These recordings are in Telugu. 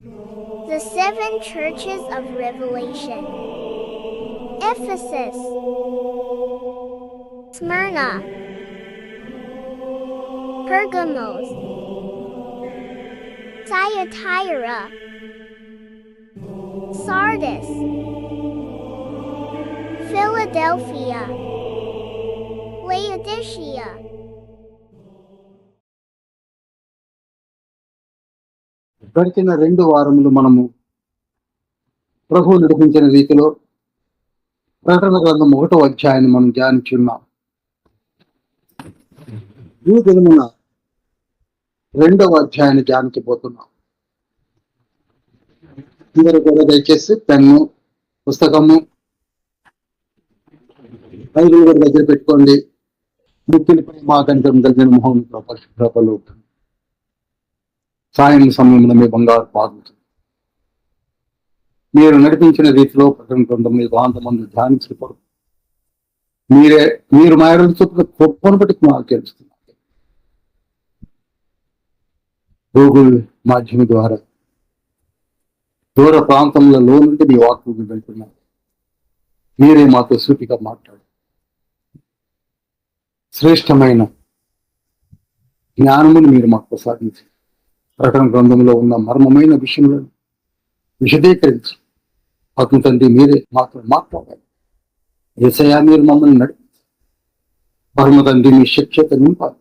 The seven churches of Revelation. Ephesus, Smyrna, Pergamos, Thyatira, Sardis, Philadelphia, Laodicea. గడిచిన 2 వారములు మనము ప్రభువు నడిపించిన రీతిలో ప్రకటన గ్రంథం 1వ అధ్యాయాన్ని మనం ధ్యానించున్నాం. ఈ దినమున 2వ అధ్యాయాన్ని ధ్యానించబోతున్నాం. అందరూ కూడా దయచేసి పెన్ను, పుస్తకము, బైబిల్ కూడా దగ్గర పెట్టుకోండి. ముఖ్యులపై మా కంఠం కలిగిన మొహం పరిశుభ్రతలు సాయం సమయంలో మీ బంగారు పాదుతుంది. మీరు నడిపించిన రీతిలో ప్రకటన గ్రంథం మీద అంతమంది ధ్యానించకూడదు. మీరు మా ఎడల చొప్పున గొప్పను బట్టి మాకు తెలుస్తున్నారు. గూగుల్ మాధ్యమం ద్వారా దూర ప్రాంతంలో నుండి మీ వాక్యం వెళ్తున్నారు. మీరే మాతో సూటిగా మాట్లాడు. శ్రేష్టమైన జ్ఞానమును మీరు మాకు ప్రసాదించి ప్రకటన గ్రంథంలో ఉన్న మర్మమైన విషయములను విశదీకరించి ఆత్మ తండ్రి మీరే మాతో మాట్లాడాలి. యేసయ్యా మీరు మమ్మల్ని నడిపించి పరమ తండ్రి మీ శిక్షత నింపాలి.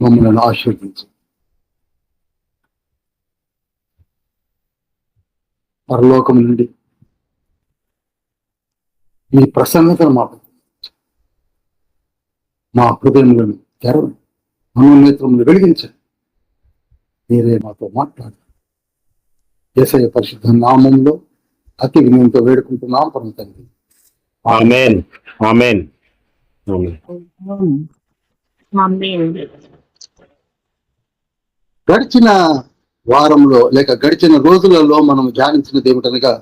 మమ్మల్ని ఆశీర్వదించి పరలోకం నుండి మీ ప్రసన్నతను మాకు మా హృదయములను తెరవండి, మనోనేత్రములు వెలిగించండి. మీరే మాతో మాట్లాడండి. యేసయ్య పరిశుద్ధ నామంలో అతి వినయంతో వేడుకుంటున్నాం పరమ తండ్రి. ఆమేన్. ఆమేన్. గడిచిన వారంలో లేక గడిచిన రోజులలో మనం ధ్యానించినది ఏమిటనగా,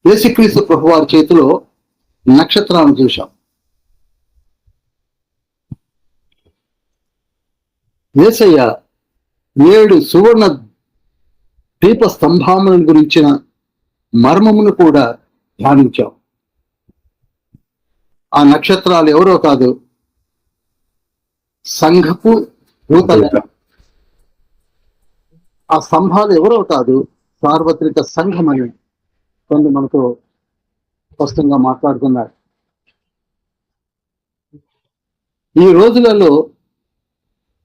యేసుక్రీస్తు ప్రభువారి చేతిలో నక్షత్రాలను చూశాం. యేసయ్య 7 సువర్ణ దీప స్తంభములను గురించిన మర్మమును కూడా ధ్యానించాం. ఆ నక్షత్రాలు ఎవరో కాదు, సంఘపు దూతలు. ఆ స్తంభాలు ఎవరో కాదు, సార్వత్రిక సంఘం అని కొన్ని మనకు స్పష్టంగా మాట్లాడుతున్నారు. ఈ రోజులలో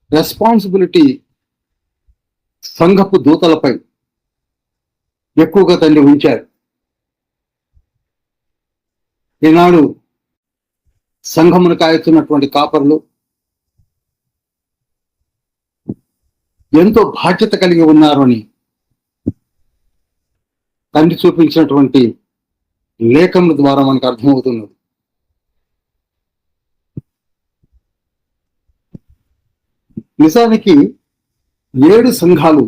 రెస్పాన్సిబిలిటీ సంఘపు దూతలపై ఎక్కువగా తండ్రి ఉంచారు. ఈనాడు సంఘమును కాయతున్నటువంటి కాపరులు ఎంతో బాధ్యత కలిగి ఉన్నారు అని తండ్రి చూపించినటువంటి లేఖముల ద్వారా మనకు అర్థమవుతున్నది. నిజానికి 7 సంఘాలు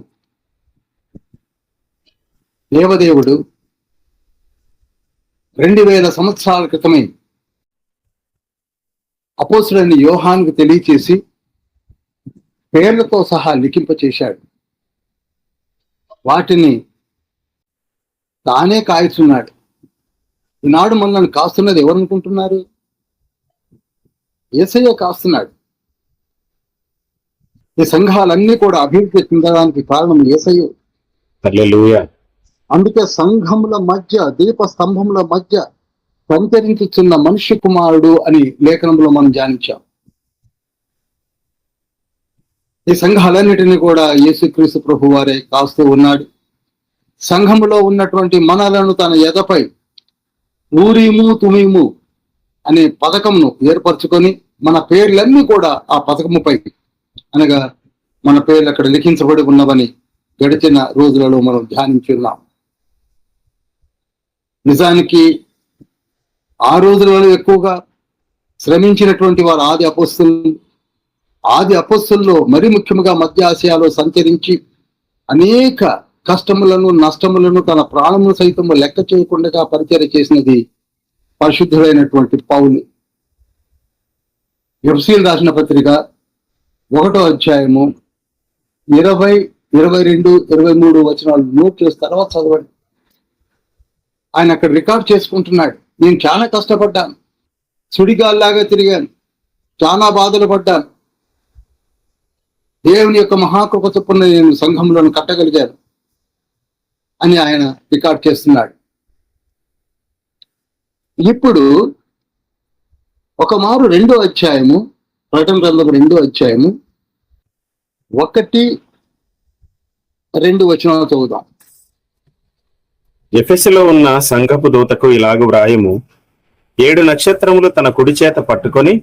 దేవదేవుడు 2000 సంవత్సరాల క్రితమే అపోస్తులైన యోహానుకు తెలియచేసి పేర్లతో సహా లిఖింపచేశాడు. వాటిని తానే కాయిస్తున్నాడు. ఈనాడు మనల్ని కాస్తున్నది ఎవరనుకుంటున్నారు? యేసయ్య కాస్తున్నాడు. ఈ సంఘాలన్నీ కూడా అభివృద్ధి చెందడానికి కారణం యేసయ్య. హల్లెలూయా. అందుకే సంఘముల మధ్య, దీప స్తంభముల మధ్య సంచరించుచున్న మనుష్య కుమారుడు అని లేఖనంలో మనం ధ్యానించాం. ఈ సంఘాలన్నిటినీ కూడా యేసుక్రీస్తు ప్రభు వారే కాస్తూ ఉన్నాడు. సంఘములో ఉన్నటువంటి మనలను తన ఎదపై ఊరీము తుమీము అనే పథకంను ఏర్పరచుకొని మన పేర్లన్నీ కూడా ఆ పథకముపై, అనగా మన పేర్లు అక్కడ లిఖించబడి ఉన్నవని గడిచిన రోజులలో మనం ధ్యానించున్నాం. నిజానికి ఆ రోజులలో ఎక్కువగా శ్రమించినటువంటి వారు ఆది అపోస్తుల్లో మరి ముఖ్యంగా మధ్య ఆసియాలో సంచరించి అనేక కష్టములను నష్టములను తన ప్రాణములు సైతం లెక్క చేయకుండా పరిచర్య చేసినది పరిశుద్ధుడైనటువంటి పౌలు. ఎఫ్సీలు రాసిన పత్రిక 1వ అధ్యాయము 20, 22, 23 వచనాలు నోట్ చేసి తర్వాత చదవండి. ఆయన అక్కడ రికార్డ్ చేసుకుంటున్నాడు. నేను చాలా కష్టపడ్డాను, సుడిగాల్లాగా తిరిగాను, చాలా బాధలు పడ్డాను, దేవుని యొక్క మహాకృప చొప్పున నేను సంఘంలోను కట్టగలిగాను అని ఆయన రికార్డ్ చేస్తున్నాడు. ఇప్పుడు ఒక మారు 2వ అధ్యాయము, ప్రకటన గ్రంథం 2వ అధ్యాయము 1, 2 వచనాలు చదువుదాం. ఎఫెసులో ఉన్న సంఘపు దూతకు ఇలాగు వ్రాయము. 7 నక్షత్రములు తన కుడి చేత పట్టుకొని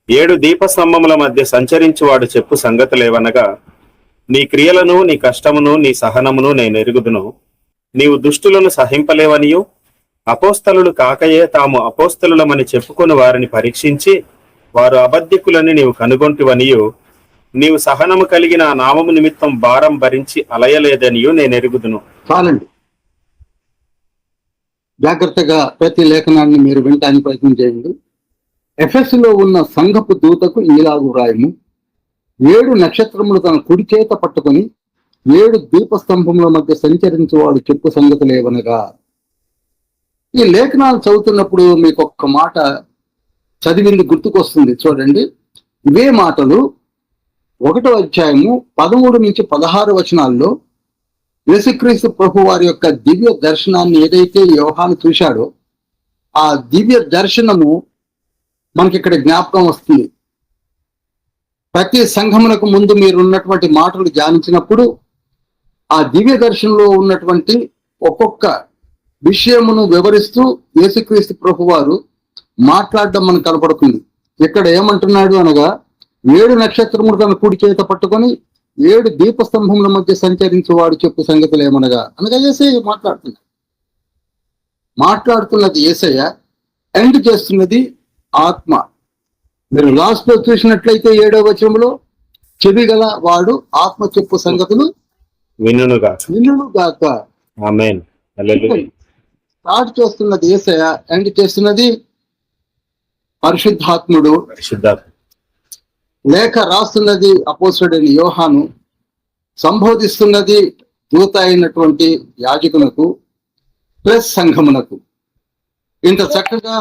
7 దీపస్తంభముల మధ్య సంచరించువాడు చెప్పు సంగతులేవనగా, నీ క్రియలను, నీ కష్టమును, నీ సహనమును నేను ఎరుగుదును. నీవు దుష్టులను సహింపలేవనియు, అపోస్తలులు కాకయే తాము అపోస్తలులమని చెప్పుకొని వారిని పరీక్షించి వారు అబద్ధికులని నీవు కనుగొంటివనియు, నీవు సహనము కలిగిన ఆ నామము నిమిత్తం భారం భరించి అలయలేదనియు నేను ఎరుగుదును. చాలండి. జాగ్రత్తగా ప్రతి లేఖనాన్ని మీరు వినటానికి ప్రయత్నం చేయండి. ఎఫెసులో ఉన్న సంఘపు దూతకు ఇలాగు వ్రాయము. 7 నక్షత్రములు తన కుడి చేత పట్టుకొని 7 దీపస్తంభముల మధ్య సంచరించువాడు చెప్పు సంగతులేవనగా. ఈ లేఖనాలు చదువుతున్నప్పుడు మీకు ఒక్క మాట చదివింది గుర్తుకొస్తుంది. చూడండి, ఇవే మాటలు 1వ అధ్యాయము 13 నుంచి 16 వచనాల్లో యేసుక్రీస్తు ప్రభు వారి యొక్క దివ్య దర్శనాన్ని ఏదైతే యోహాను చూశాడో ఆ దివ్య దర్శనము మనకి ఇక్కడ జ్ఞాపకం వస్తుంది. ప్రతి సంఘమునకు ముందు మీరు ఉన్నటువంటి మాటలు ధ్యానించినప్పుడు ఆ దివ్య దర్శనంలో ఉన్నటువంటి ఒక్కొక్క విషయమును వివరిస్తూ యేసుక్రీస్తు ప్రభు వారు మాట్లాడడం మనకు కనపడుతుంది. ఇక్కడ ఏమంటున్నాడు అనగా, 7 నక్షత్రములు తన కుడి చేత పట్టుకొని 7 దీపస్తంభముల మధ్య సంచరించువాడు చెప్పు సంగతులు ఏమనగా అనగా యేసయ్య మాట్లాడుతున్నది యేసయ్య, ఎండ్ చేస్తున్నది ఆత్మ. మీరు లాస్ట్ లో చూసినట్లయితే 7వ వచనంలో చెవి గల వాడు ఆత్మ చెప్పు సంగతులు వినుగాక. ఆమేన్. హల్లెలూయా. స్టార్ట్ చేస్తున్నది యేసయ్య, ఎండ్ చేస్తున్నది పరిశుద్ధాత్ముడు. లేఖ రాస్తున్నది అపోస్తలుడైన యోహాను, సంబోధిస్తున్నది దూత అయినటువంటి యాజకునకు ప్లస్ సంఘమునకు. ఇంత చక్కగా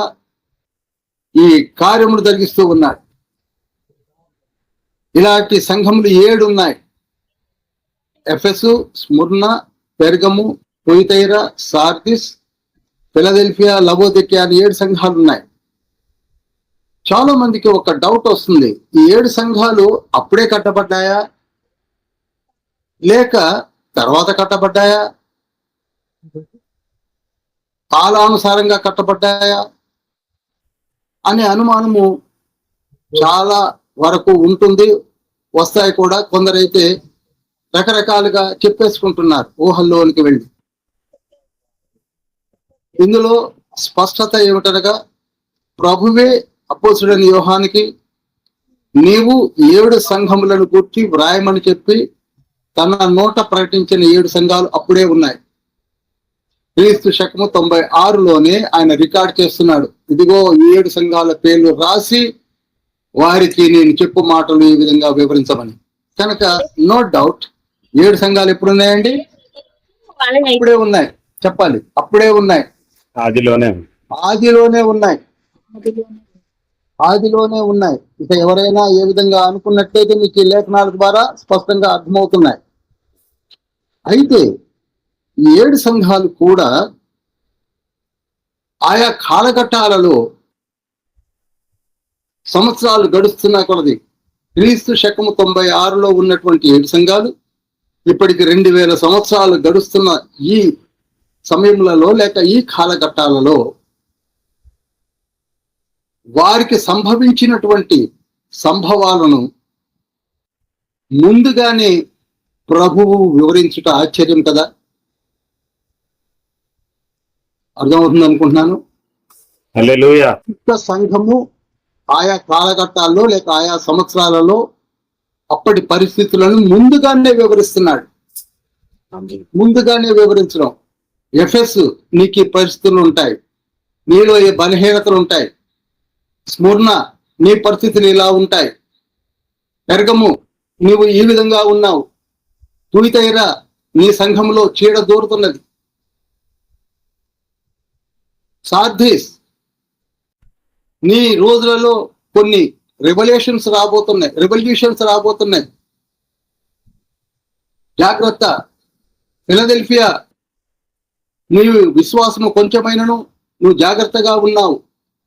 ఈ కార్యములు జరిగిస్తూ ఉన్నాడు. ఇలాంటి సంఘములు 7 ఉన్నాయి. Ephesus, Smyrna, Pergamum, Thyatira, Sardis, Philadelphia, Laodicea అని 7 సంఘాలు ఉన్నాయి. చాలా మందికి ఒక డౌట్ వస్తుంది, ఈ 7 సంఘాలు అప్పుడే కట్టబడ్డాయా లేక తర్వాత కట్టబడ్డాయా, కాలానుసారంగా కట్టబడ్డాయా అనే అనుమానము చాలా వరకు ఉంటుంది, వస్తాయి కూడా. కొందరైతే రకరకాలుగా చెప్పేసుకుంటున్నారు ఊహల్లోనికి వెళ్ళి. ఇందులో స్పష్టత ఏమిటనగా, ప్రభువే అపోస్తలుడైన యోహానికి నీవు 7 సంఘములను గుర్చి వ్రాయమని చెప్పి తన నోట ప్రకటించిన 7 సంఘాలు అప్పుడే ఉన్నాయి. క్రీస్తు శకము 96లోనే ఆయన రికార్డ్ చేస్తున్నాడు, ఇదిగో 7 సంఘాల పేర్లు రాసి వారికి నేను చెప్పు మాటలు ఈ విధంగా వివరించమని. కనుక నో డౌట్ 7 సంఘాలు ఎప్పుడు ఉన్నాయండి? అప్పుడే ఉన్నాయి. చెప్పాలి, అప్పుడే ఉన్నాయి. ఆదిలోనే ఉన్నాయి. ఇక ఎవరైనా ఏ విధంగా అనుకున్నట్లయితే మీకు ఈ లేఖనాల ద్వారా స్పష్టంగా అర్థమవుతున్నాయి. అయితే ఈ 7 సంఘాలు కూడా ఆయా కాలఘట్టాలలో సంవత్సరాలు గడుస్తున్నా కొలది, క్రీస్తు శకము 96లో ఉన్నటువంటి 7 సంఘాలు ఇప్పటికి 2000 సంవత్సరాలు గడుస్తున్న ఈ సమయములలో లేక ఈ కాలఘట్టాలలో వారికి సంభవించినటువంటి సంభవాలను ముందుగానే ప్రభువు వివరించుట ఆశ్చర్యం కదా. అర్థమవుతుంది అనుకుంటున్నాను. హల్లెలూయా. సంఘము ఆయా కాలఘట్టాల్లో లేక ఆయా సంవత్సరాలలో అప్పటి పరిస్థితులను ముందుగానే వివరిస్తున్నాడు. ముందుగానే వివరించడం, ఎఫెస్ నీకు ఈ పరిస్థితులు ఉంటాయి, నీలో ఏ బలహీనతలు ఉంటాయి, స్ముర్ణ నీ పరిస్థితులు ఇలా ఉంటాయి. పెరగము, నీవు ఈ విధంగా ఉన్నావు. తుయితైరా, నీ సంఘంలో చీడ దూరుతున్నది. సార్దీస్, నీ రోజులలో కొన్ని రెవల్యూషన్స్ రాబోతున్నాయి. జాగ్రత్త. ఫిలదెల్ఫియా, నీవు విశ్వాసము కొంచెమైనను నువ్వు జాగ్రత్తగా ఉన్నావు.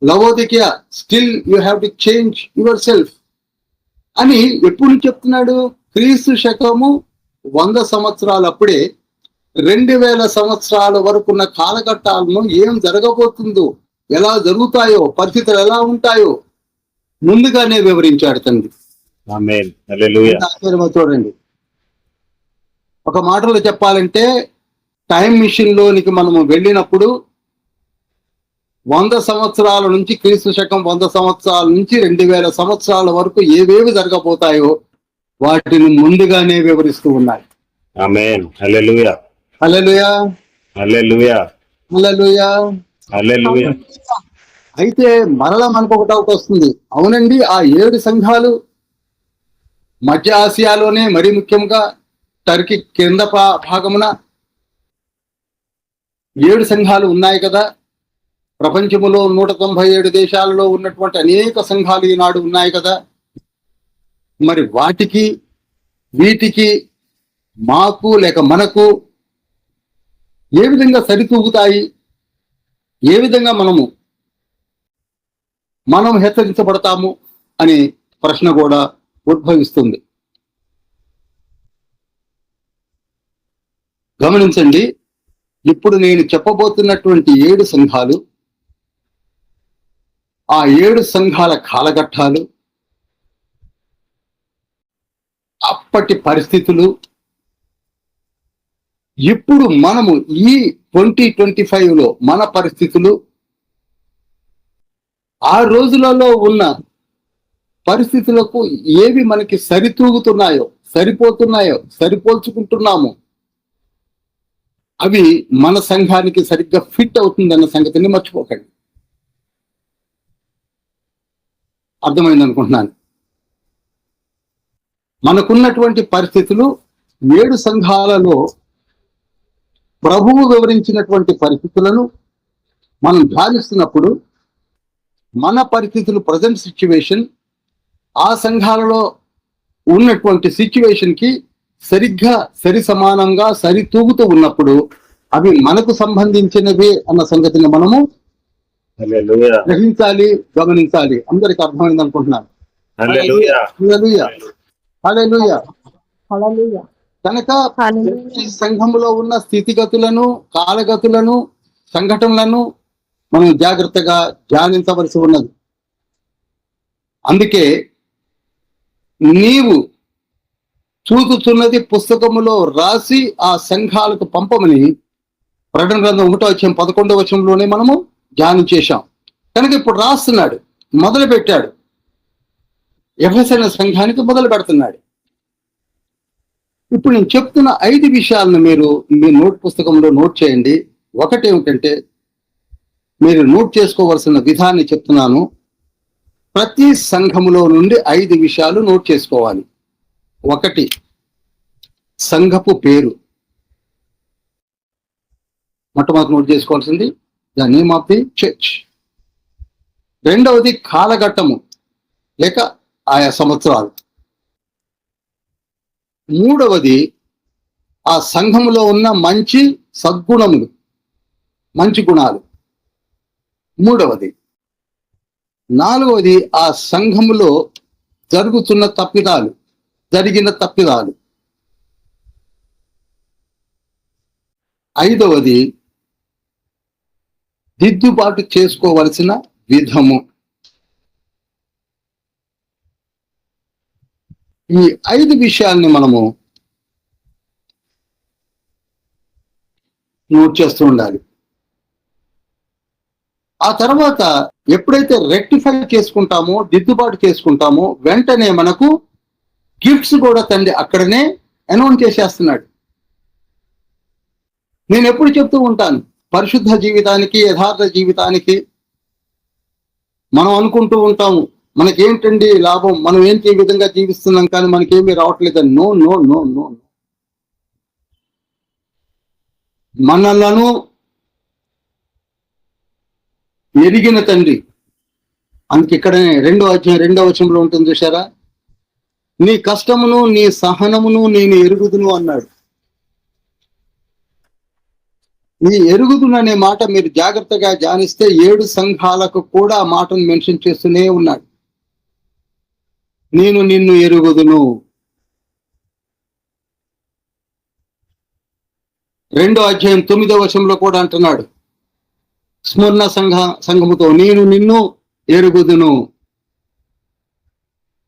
Laodicea, still you have to change yourself అని ఎప్పుడు చెప్తున్నాడు? క్రీస్తు శకము 100 సంవత్సరాలు అప్పుడే 2000 సంవత్సరాల వరకున్న కాలఘట్టాలను ఏం జరగబోతుందో, ఎలా జరుగుతాయో, పరిస్థితులు ఎలా ఉంటాయో ముందుగానే వివరించాడు తండ్రి. ఆమేన్. హల్లెలూయా. చూడండి, ఒక మాటలో చెప్పాలంటే టైం మిషన్ లోనికి మనము వెళ్ళినప్పుడు 100 సంవత్సరాల నుంచి, క్రీస్తు శకం 100 సంవత్సరాల నుంచి 2000 సంవత్సరాల వరకు ఏవేవి జరగబోతాయో వాటిని ముందుగానే వివరిస్తూ ఉన్నాయి. ఆమేన్. హల్లెలూయా. హల్లెలూయా. హల్లెలూయా. హల్లెలూయా. హల్లెలూయా. అయితే మరలా మనకు ఒక డౌట్ వస్తుంది. అవునండి, ఆ 7 సంఘాలు మధ్య ఆసియాలోనే, మరీ ముఖ్యంగా టర్కీ కింద భాగమున 7 సంఘాలు ఉన్నాయి కదా. ప్రపంచములో 197 దేశాలలో ఉన్నటువంటి అనేక సంఘాలు ఈనాడు ఉన్నాయి కదా. మరి వాటికి వీటికి, మాకు లేక మనకు ఏ విధంగా సరితూగుతాయి? ఏ విధంగా మనం హెచ్చరించబడతాము అనే ప్రశ్న కూడా ఉద్భవిస్తుంది. గమనించండి, ఇప్పుడు నేను చెప్పబోతున్నటువంటి 7 సంఘాలు, ఆ 7 సంఘాల కాలఘట్టాలు, అప్పటి పరిస్థితులు, ఇప్పుడు మనము ఈ 2025లో మన పరిస్థితులు, ఆ రోజులలో ఉన్న పరిస్థితులకు ఏవి మనకి సరితూగుతున్నాయో, సరిపోతున్నాయో, సరిపోల్చుకుంటున్నాము, అవి మన సంఘానికి సరిగ్గా ఫిట్ అవుతుందన్న సంగతిని మర్చిపోకండి. అర్థమైంది అనుకుంటున్నాను. మనకున్నటువంటి పరిస్థితులు 7 సంఘాలలో ప్రభువు వివరించినటువంటి పరిస్థితులను మనం ధ్యానిస్తున్నప్పుడు మన పరిస్థితులు, ప్రజెంట్ సిచ్యువేషన్, ఆ సంఘాలలో ఉన్నటువంటి సిచ్యువేషన్ కి సరిగ్గా సరి సమానంగా సరితూగుతూ ఉన్నప్పుడు అవి మనకు సంబంధించినవే అన్న సంగతిని మనము గ్రహించాలి, గమనించాలి. అందరికి అర్థమైంది అనుకుంటున్నాను. కనుక ప్రతి సంఘంలో ఉన్న స్థితిగతులను, కాలగతులను, సంఘటనలను మనం జాగ్రత్తగా ధ్యానించవలసి ఉన్నది. అందుకే నీవు చూచుచున్నది పుస్తకములో రాసి ఆ సంఘాలకు పంపమని ప్రకటన గ్రంథం 1:11 మనము ధ్యానం చేశాం. కనుక ఇప్పుడు రాస్తున్నాడు, మొదలు పెట్టాడు. ఎఫెసీయుల సంఘానికి మొదలు పెడుతున్నాడు. ఇప్పుడు నేను చెప్తున్న 5 విషయాలను మీరు మీ నోట్ పుస్తకంలో నోట్ చేయండి. ఒకటి ఏమిటంటే, మీరు నోట్ చేసుకోవాల్సిన విధాన్ని చెప్తున్నాను. ప్రతి సంఘములో నుండి 5 విషయాలు నోట్ చేసుకోవాలి. 1, సంఘపు పేరు. మొట్టమొదటి నోట్ చేసుకోవాల్సింది the name of the church. 2వది కాలఘట్టము లేక ఆయా సంవత్సరాలు. 3వది ఆ సంఘములో ఉన్న మంచి సద్గుణములు, మంచి గుణాలు. 3వది. 4వది ఆ సంఘములో జరిగిన తప్పిదాలు. 5వది దిద్దుబాటు చేసుకోవలసిన విధము. ఈ 5 విషయాల్ని మనము నోట్ చేస్తూ ఉండాలి. ఆ తర్వాత ఎప్పుడైతే రెక్టిఫై చేసుకుంటామో, దిద్దుబాటు చేసుకుంటామో, వెంటనే మనకు గిఫ్ట్స్ కూడా తండ్రి అక్కడనే అనౌన్స్ చేసేస్తున్నాడు. నేను ఎప్పుడు చెప్తూ ఉంటాను, పరిశుద్ధ జీవితానికి, యథార్థ జీవితానికి మనం అనుకుంటూ ఉంటాము మనకేంటండి లాభం, మనం ఏంటి ఈ విధంగా జీవిస్తున్నాం కానీ మనకేమీ రావట్లేదని. No no no no. మనలను ఎరిగిన తండ్రి. అందుకే ఇక్కడనే 2వ అధ్యాయం 2వ వచనంలో ఉంటుంది చూసారా, నీ కష్టమును నీ సహనమును నేను ఎరుగుదును అన్నాడు. ఈ ఎరుగుదును అనే మాట మీరు జాగ్రత్తగా ధ్యానిస్తే 7 సంఘాలకు కూడా ఆ మాటను మెన్షన్ చేస్తూనే ఉన్నాడు. నేను నిన్ను ఎరుగుదును. 2వ అధ్యాయం 9వ వచనంలో కూడా అంటున్నాడు, స్మరణ సంఘముతో నేను నిన్ను ఎరుగుదును.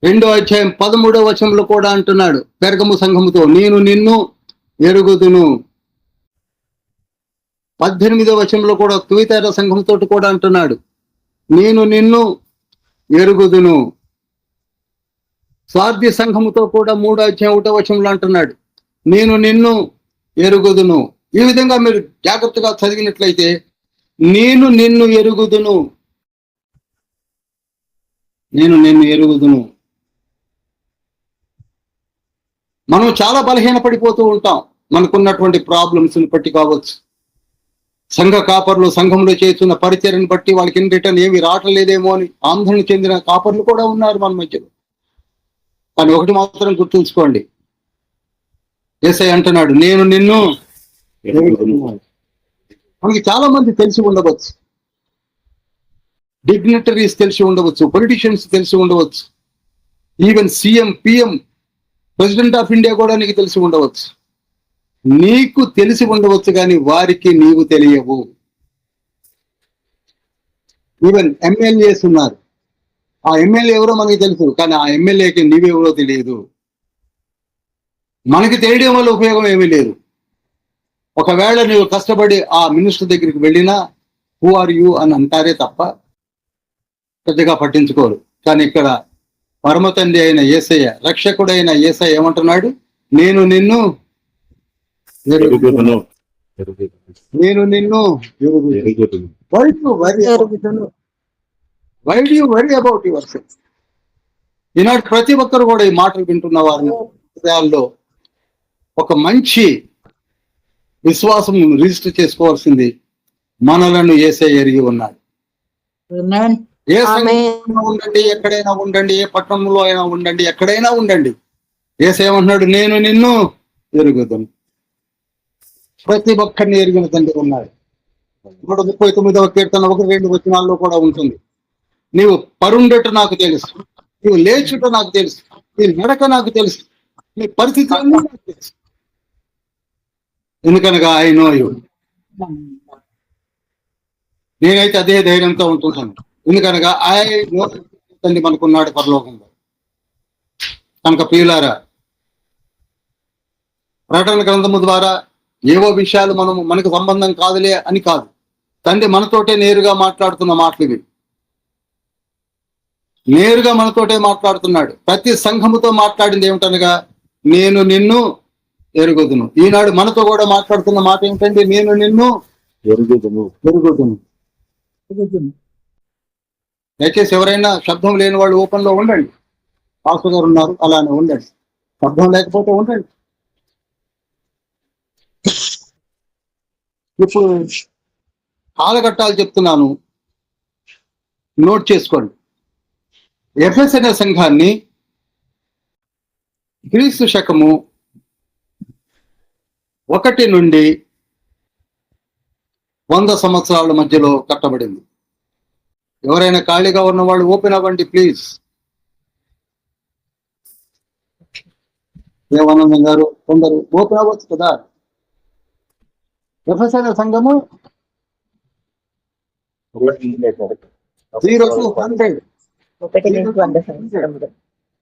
2వ అధ్యాయం 13వ వచనంలో కూడా అంటున్నాడు, పెర్గము సంఘముతో నేను నిన్ను ఎరుగుదును. 18వ వచనంలో కూడా తుయితైర సంఘంతో కూడా అంటున్నాడు, నేను నిన్ను ఎరుగుదును. స్వార్థి సంఘముతో కూడా 3వ అధ్యాయం 1వ వచనంలో అంటున్నాడు, నేను నిన్ను ఎరుగుదును. ఈ విధంగా మీరు జాగ్రత్తగా చదివినట్లయితే నేను నిన్ను ఎరుగుదును, నేను నిన్ను ఎరుగుదును. మనం చాలా బలహీనపడిపోతూ ఉంటాం, మనకున్నటువంటి ప్రాబ్లమ్స్ని బట్టి కావచ్చు, సంఘ కాపర్లు సంఘంలో చేస్తున్న పరిచర్ని బట్టి వాళ్ళకి ఇన్ రిటర్న్ ఏమి రావట్లేదేమో అని ఆందోళన చెందిన కాపర్లు కూడా ఉన్నారు మన మధ్యలో. కానీ ఒకటి మాత్రం గుర్తుంచుకోండి, యేసయ్య అంటున్నాడు నేను నిన్ను ఎరుగుదును. మనకి చాలా మంది తెలిసి ఉండవచ్చు, డిగ్నిటరీస్ తెలిసి ఉండవచ్చు, పొలిటీషియన్స్ తెలిసి ఉండవచ్చు, even CM PM president of India కూడా నీకు తెలిసి ఉండవచ్చు. నీకు తెలిసి ఉండవచ్చు కానీ వారికి నీవు తెలియవు. ఈవెన్ ఎమ్మెల్యేస్ ఉన్నారు, ఆ ఎమ్మెల్యే ఎవరో మనకి తెలుసు కానీ ఆ ఎమ్మెల్యేకి నీవెవరో తెలియదు. మనకి తెలియడం వల్ల ఉపయోగం ఏమీ లేదు. ఒకవేళ నువ్వు కష్టపడి ఆ మినిస్టర్ దగ్గరికి వెళ్ళినా హూ ఆర్ యూ అని అంటారే తప్ప పెద్దగా పట్టించుకోరు. కానీ ఇక్కడ పరమ తండ్రి అయిన యేసయ్య, రక్షకుడైన యేసయ్య ఏమంటున్నాడు, నేను నిన్ను ఎరుగుదును, నేను నిన్ను ఎరుగుదును. Why do you worry about yourself? ఈనాడు ప్రతి ఒక్కరు కూడా ఈ మాటలు వింటున్న వారి హృదయాల్లో ఒక మంచి విశ్వాసం రిజిస్టర్ చేసుకోవాల్సింది, మనలను యేసయ్య ఎరిగి ఉన్నాడు. ఏ సంఘంలో ఉండండి, ఎక్కడైనా ఉండండి, ఏ పట్టణంలో అయినా ఉండండి, ఎక్కడైనా ఉండండి, యేసయ్య ఏమంటున్నాడు, నేను నిన్ను ఎరుగుదును. ప్రతి ఒక్కరిని ఎరిగిన తండ్రి ఉన్నాడు. 139వ కీర్తన 1-2 వచనాల్లో కూడా ఉంటుంది, నీవు పరుండట నాకు తెలుసు, నీవు లేచుట నాకు తెలుసు, నీ నడక నాకు తెలుసు, నీ పరిస్థితులన్నీ నాకు తెలుసు. ఎందుకనగా ఐ నో యు. నేనైతే అదే ధైర్యంతో ఉంటున్నాను, ఎందుకనగా ఐ నో తండ్రి మనకున్నాడు పరలోకంలో. కనుక ప్రియులారా, ప్రకటన గ్రంథము ద్వారా ఏవో విషయాలు మనకు సంబంధం కాదులే అని కాదు, తండ్రి మనతోటే నేరుగా మాట్లాడుతున్న మాటలు ఇవి. నేరుగా మనతోటే మాట్లాడుతున్నాడు. ప్రతి సంఘముతో మాట్లాడింది ఏమిటనగా నేను నిన్ను ఎరుగుదును. ఈనాడు మనతో కూడా మాట్లాడుతున్న మాట ఏమిటంటే నేను నిన్ను ఎరుగుదును. దయచేసి ఎవరైనా శబ్దం లేని వాళ్ళు ఓపెన్ లో ఉండండి. పాస్టర్ గారు ఉన్నారు, అలానే ఉండండి. శబ్దం లేకపోతే ఉండండి. ఇప్పుడు కాలఘట్టాలు చెప్తున్నాను, నోట్ చేసుకోండి. ఎఫెసు అనే సంఘాన్ని క్రీస్తు శకము 1 నుండి 100 సంవత్సరాల మధ్యలో కట్టబడింది. ఎవరైనా ఖాళీగా ఉన్న వాళ్ళు ఓపెన్ అవ్వండి ప్లీజ్. దేవానందం గారు కొందరు ఓపెన్ అవ్వచ్చు కదా. ఎఫెసు అనే సంఘము 0 to 100.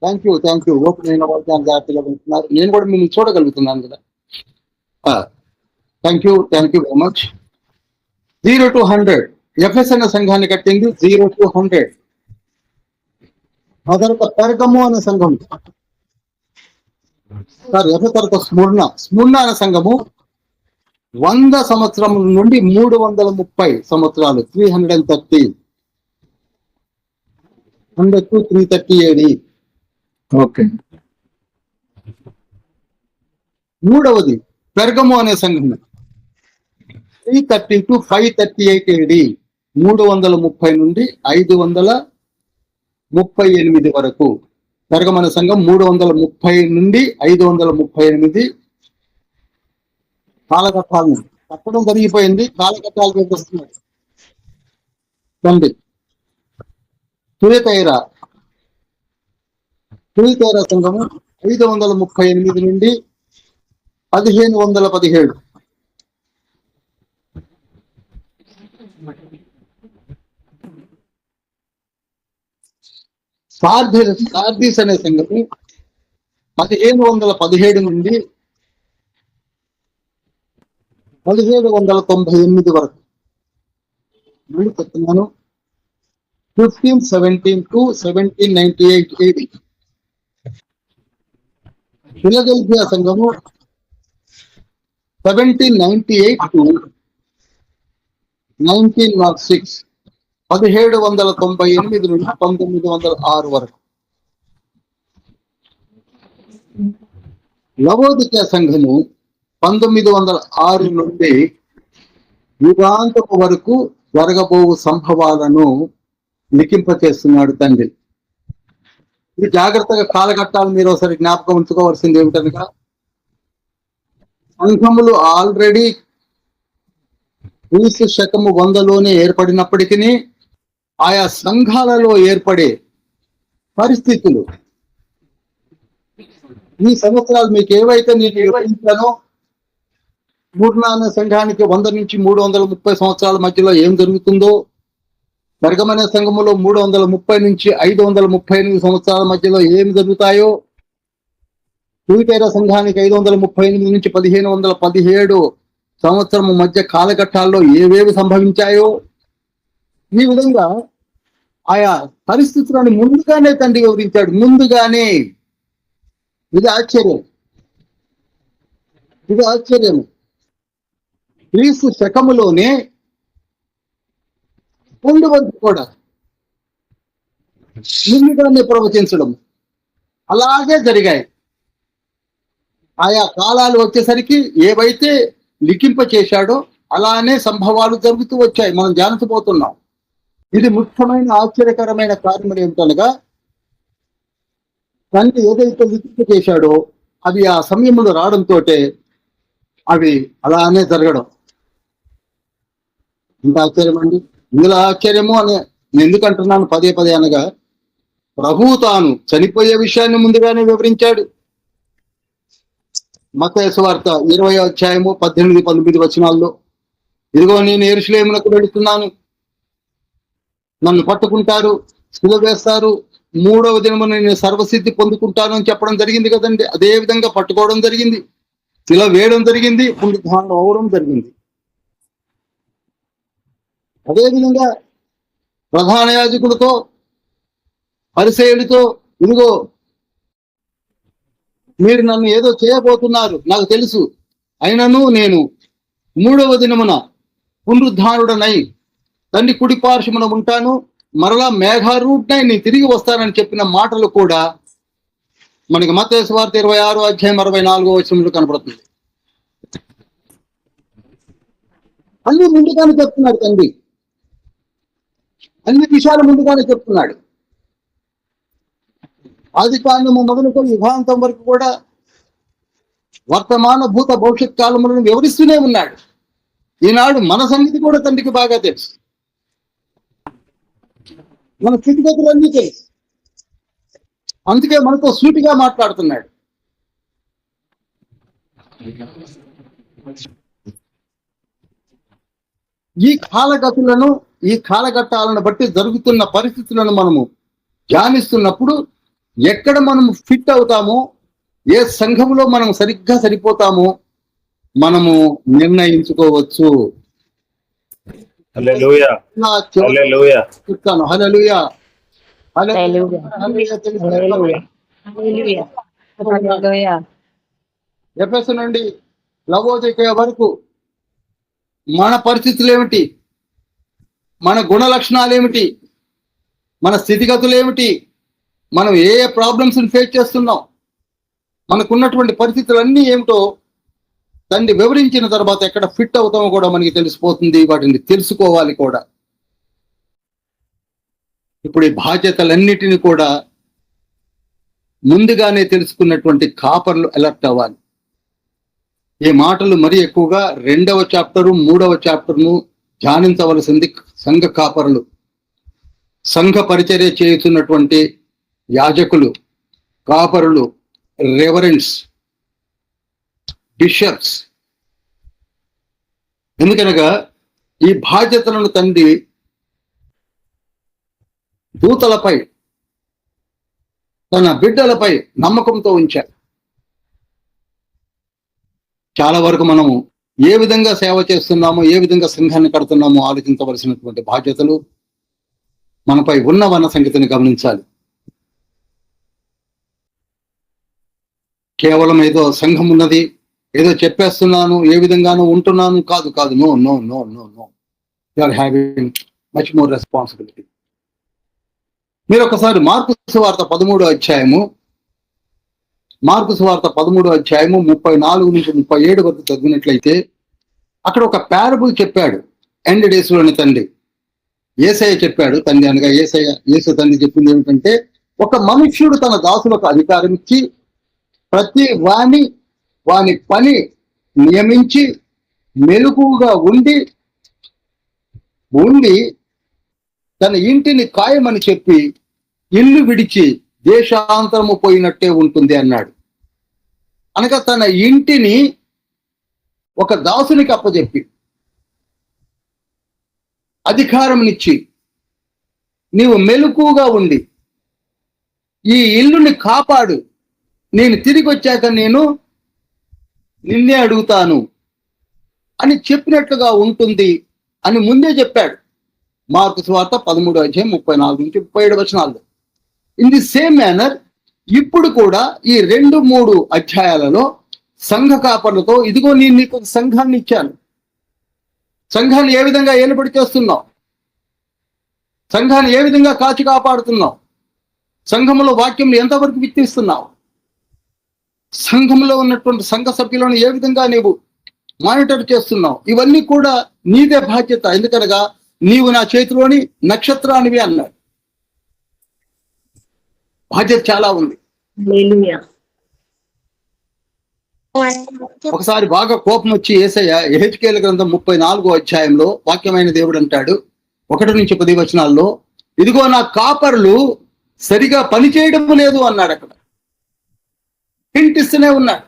Thank you. ఓపెన్ అయిన వాళ్ళు జాగ్రత్తగా వింటున్నారు. నేను కూడా మిమ్మల్ని చూడగలుగుతున్నాను కదా. Thank you very much. 0 to 100 ఎఫెసు అనే సంఘాన్ని కట్టింది 0 to 100. ఆ తర్వాత పెర్గము అనే సంఘం, ఎఫెసు తర్వాత స్ముర్ణ అనే సంఘము 100 సంవత్సరం నుండి 330 సంవత్సరాలు 330. 100 to 330 AD. ఓకే. మూడవది పెర్గము అనే సంఘం 330 to 538 AD. 330 నుండి 538 వరకు. పెర్గము అనే సంఘం 330 నుండి 538 కాలఘట్టాలను కట్టడం జరిగిపోయింది. కాలఘట్టాలు వస్తున్నాయి. తుయతైరా సంఘము 538 నుండి 1517. సార్దీస్ అనే సంఘము 1517 నుండి 1798 వరకు. మళ్ళీ చెప్తున్నాను, 1517 to 1798 AD. ఫిలదెల్ఫియా సంఘము 1798 to 1906. 1798 నుండి 1906 వరకు. లవోదికీయ సంఘము 1906 నుండి యుగాంతపు వరకు జరగబోవు సంభవాలను లిఖింపచేస్తున్నాడు తండ్రి. ఇది జాగ్రత్తగా కాలఘట్టాలు మీరు ఒకసారి జ్ఞాపకం ఉంచుకోవాల్సింది ఏమిటనగా, సంఘములు ఆల్రెడీ క్రీస్తు శకము 100లోనే ఏర్పడినప్పటికీ ఆయా సంఘాలలో ఏర్పడే పరిస్థితులు, ఈ సంవత్సరాలు మీకు ఏవైతే నేను వివరించానో, మూర్నాన సంఘానికి 100 నుంచి 330 సంవత్సరాల మధ్యలో ఏం జరుగుతుందో, పెర్గమనే సంఘములో 330 నుంచి 538 సంవత్సరాల మధ్యలో ఏం జరుగుతాయో, తుయతైరా సంఘానికి 538 నుంచి 1517 సంవత్సరం మధ్య కాలఘట్టాల్లో ఏవేవి సంభవించాయో, ఈ విధంగా ఆయా పరిస్థితులను ముందుగానే తండ్రి వివరించాడు. ముందుగానే. ఇది ఆశ్చర్యం. క్రీస్తు శకములోనే ముందు కూడా ముందుగానే ప్రవచించడం అలాగే జరిగాయి. ఆయా కాలాలు వచ్చేసరికి ఏవైతే లిఖింప చేశాడో అలానే సంభవాలు జరుగుతూ వచ్చాయి. మనం జానకపోతున్నాం. ఇది ముఖ్యమైన ఆశ్చర్యకరమైన కార్యం ఏమిటనగా, తండ్రి ఏదైతే లిఖింప చేశాడో అవి ఆ సమయంలో రావడంతో అవి అలానే జరగడం. ఇంత ఆశ్చర్యం అండి. ఇందులో ఆశ్చర్యము అని నేను ఎందుకంటున్నాను పదే పదే అనగా, ప్రభువు తాను చనిపోయే విషయాన్ని ముందుగానే వివరించాడు. మత్తయి సువార్త 20వ అధ్యాయము 18-19 వచనాల్లో, ఇదిగో నేను యెరూషలేమునకు వెళుతున్నాను, నన్ను పట్టుకుంటారు, సిలువ వేస్తారు, 3వ దినమున నేను సర్వసిద్ధి పొందుకుంటాను అని చెప్పడం జరిగింది కదండి. అదే విధంగా పట్టుకోవడం జరిగింది, సిలువ వేయడం జరిగింది, పునరుద్ధానం అవడం జరిగింది. అదేవిధంగా ప్రధాన యాజకులతో పరిసయ్యులతో, ఇదిగో మీరు నన్ను ఏదో చేయబోతున్నారు నాకు తెలుసు, అయినను నేను 3వ దినమున పునరుద్ధానుడనై తండ్రి కుడి పార్శ్వమున ఉంటాను, మరలా మేఘారూఢనై నేను తిరిగి వస్తానని చెప్పిన మాటలు కూడా మనకి మత్తయి సువార్త 26వ అధ్యాయం 64వ వచనంలో కనపడుతుంది. అన్ని ముందుగానే చెప్తున్నాడు తండ్రి, అన్ని విషయాలు ముందుగానే చెప్తున్నాడు. ఆది కాండము మొదలుకొని యుగాంతం వరకు కూడా వర్తమాన భూత భవిష్యత్ కాలములను వివరిస్తూనే ఉన్నాడు. ఈనాడు మన సంగతి కూడా తండ్రికి బాగా తెలుసు, మన స్థితిగతులన్నీ తెలుసు. అందుకే మనతో సూటిగా మాట్లాడుతున్నాడు. ఈ కాలగతులను, ఈ కాలఘట్టాలను బట్టి జరుగుతున్న పరిస్థితులను మనము ధ్యానిస్తున్నప్పుడు ఎక్కడ మనం ఫిట్ అవుతామో, ఏ సంఘములో మనం సరిగ్గా సరిపోతామో మనము నిర్ణయించుకోవచ్చు. హల్లెలూయా, హల్లెలూయా. చెప్తాను, హల్లెలూయా, ఎఫెసు నుండి లవోదికయ వరకు మన పరిస్థితులు ఏమిటి, మన గుణ లక్షణాలు ఏమిటి, మన స్థితిగతులు ఏమిటి, మనం ఏ ఏ ప్రాబ్లమ్స్ని ఫేస్ చేస్తున్నాం, మనకున్నటువంటి పరిస్థితులన్నీ ఏమిటో దాన్ని వివరించిన తర్వాత ఎక్కడ ఫిట్ అవుతామో కూడా మనకి తెలిసిపోతుంది. వాటిని తెలుసుకోవాలి కూడా. ఇప్పుడు ఈ బాధ్యతలన్నిటిని కూడా ముందుగానే తెలుసుకున్నటువంటి కాపర్లు అలర్ట్ అవ్వాలి. ఈ మాటలు మరి ఎక్కువగా 2వ చాప్టరు 3వ చాప్టర్ను ధ్యానించవలసింది సంఘ కాపరులు, సంఘ పరిచర్య చేస్తున్నటువంటి యాజకులు, కాపరులు, రెవరెండ్స్, బిషప్స్. ఎందుకనగా ఈ బాధ్యతలను తండ్రి దూతలపై, తన బిడ్డలపై నమ్మకంతో ఉంచారు. చాలా వరకు మనము ఏ విధంగా సేవ చేస్తున్నామో, ఏ విధంగా సంఘాన్ని కడుతున్నామో ఆలోచించవలసినటువంటి బాధ్యతలు మనపై ఉన్నవన్న సంగతిని గమనించాలి. కేవలం ఏదో సంఘం ఉన్నది, ఏదో చెప్పేస్తున్నాను, ఏ విధంగానూ ఉంటున్నాను కాదు. No no no no no you are having much more responsibility. మీరు ఒకసారి మార్కు సువార్త 13వ అధ్యాయము 34 నుంచి 37 వరకు చదివినట్లయితే అక్కడ ఒక ప్యారబుల్ చెప్పాడు. ఎండ్ డేస్ లోని తండ్రి యేసయ్య చెప్పాడు. తండ్రి అనగా యేసు తండ్రి చెప్పింది ఏమిటంటే, ఒక మనుష్యుడు తన దాసులకు అధికారం ఇచ్చి ప్రతి వాని పని నియమించి మెలకుగా ఉండి తన ఇంటిని ఖాయమని చెప్పి ఇల్లు విడిచి దేశాంతరము పోయినట్టే ఉంటుంది అన్నాడు. అనగా తన ఇంటిని ఒక దాసునికి అప్పచెప్పి అధికారంనిచ్చి నీవు మెలకుగా ఉండి ఈ ఇల్లుని కాపాడు, నేను తిరిగి వచ్చాక నేను నిన్నే అడుగుతాను అని చెప్పినట్లుగా ఉంటుంది అని ముందే చెప్పాడు. మార్కు సువార్త 13వ అధ్యాయం 34 నుంచి 37 వచనాల్లో. ఇన్ ది సేమ్ మేనర్ ఇప్పుడు కూడా ఈ 2-3 అధ్యాయాలలో సంఘ కాపర్లతో, ఇదిగో నేను నీకు సంఘాన్ని ఇచ్చాను, సంఘాన్ని ఏ విధంగా ఏలుబడి చేస్తున్నావు, సంఘాన్ని ఏ విధంగా కాచి కాపాడుతున్నావు, సంఘంలో వాక్యం ఎంతవరకు విత్తిస్తున్నావు, సంఘంలో ఉన్నటువంటి సంఘ సభ్యులను ఏ విధంగా నీవు మానిటర్ చేస్తున్నావు, ఇవన్నీ కూడా నీదే బాధ్యత. ఎందుకనగా నీవు నా చేతిలోని నక్షత్రానివి అన్నాడు. బాధ్యత చాలా ఉంది. ఒకసారి బాగా కోపం వచ్చి యేసయ్య యెహెజ్కేలు గ్రంథం 34వ అధ్యాయంలో వాక్యమైన దేవుడు అంటాడు 1 నుంచి 10 వచనాల్లో, ఇదిగో నా కాపర్లు సరిగా పని చేయడం లేదు అన్నాడు. అక్కడ హింట్ ఇస్తూనే ఉన్నాడు.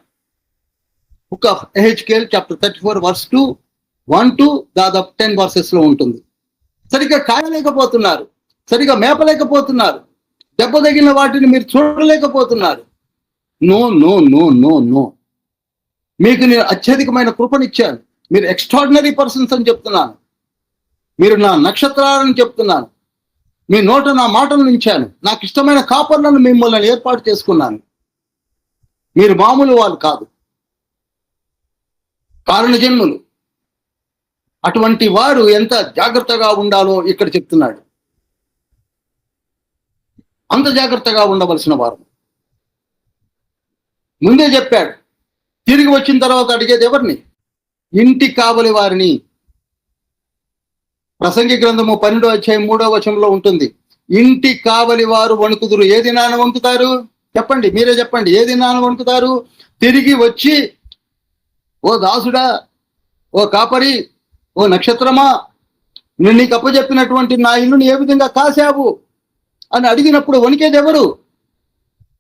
Book of Ezekiel chapter 34 verse 2, 1 to దాదాపు 10 వర్సెస్ లో ఉంటుంది. సరిగ్గా కాయలేకపోతున్నారు, సరిగా మేపలేకపోతున్నారు, దెబ్బ తగిలిన వాటిని మీరు చూడలేకపోతున్నారు. No no no no no మీకు నేను అత్యధికమైన కృపనిచ్చాను, మీరు ఎక్స్ట్రాడినరీ పర్సన్స్ అని చెప్తున్నాను, మీరు నా నక్షత్రాలను చెప్తున్నాను, మీ నోట నా మాటలు ఉంచాను, నాకు ఇష్టమైన కాపర్లను మిమ్మల్ని ఏర్పాటు చేసుకున్నాను, మీరు మామూలు వాళ్ళు కాదు, కారణ జన్ములు. అటువంటి వారు ఎంత జాగ్రత్తగా ఉండాలో ఇక్కడ చెప్తున్నాడు. అంత జాగ్రత్తగా ఉండవలసిన వారు. ముందే చెప్పాడు. తిరిగి వచ్చిన తర్వాత అడిగేది ఎవరిని? ఇంటి కావలి వారిని. ప్రసంగి గ్రంథము 12వ అధ్యాయం 3వ వచనంలో ఉంటుంది. ఇంటి కావలి వారు వణుకుదురు. ఏ దినాన వణుకుతారు చెప్పండి, మీరే చెప్పండి. ఏ దినాన వణుకుతారు? తిరిగి వచ్చి, ఓ దాసుడా, ఓ కాపరి, ఓ నక్షత్రమా, నేను నీకు అప్పచెప్పినటువంటి నా ఇల్లుని ఏ విధంగా కాశావు అని అడిగినప్పుడు వణికేది ఎవరు?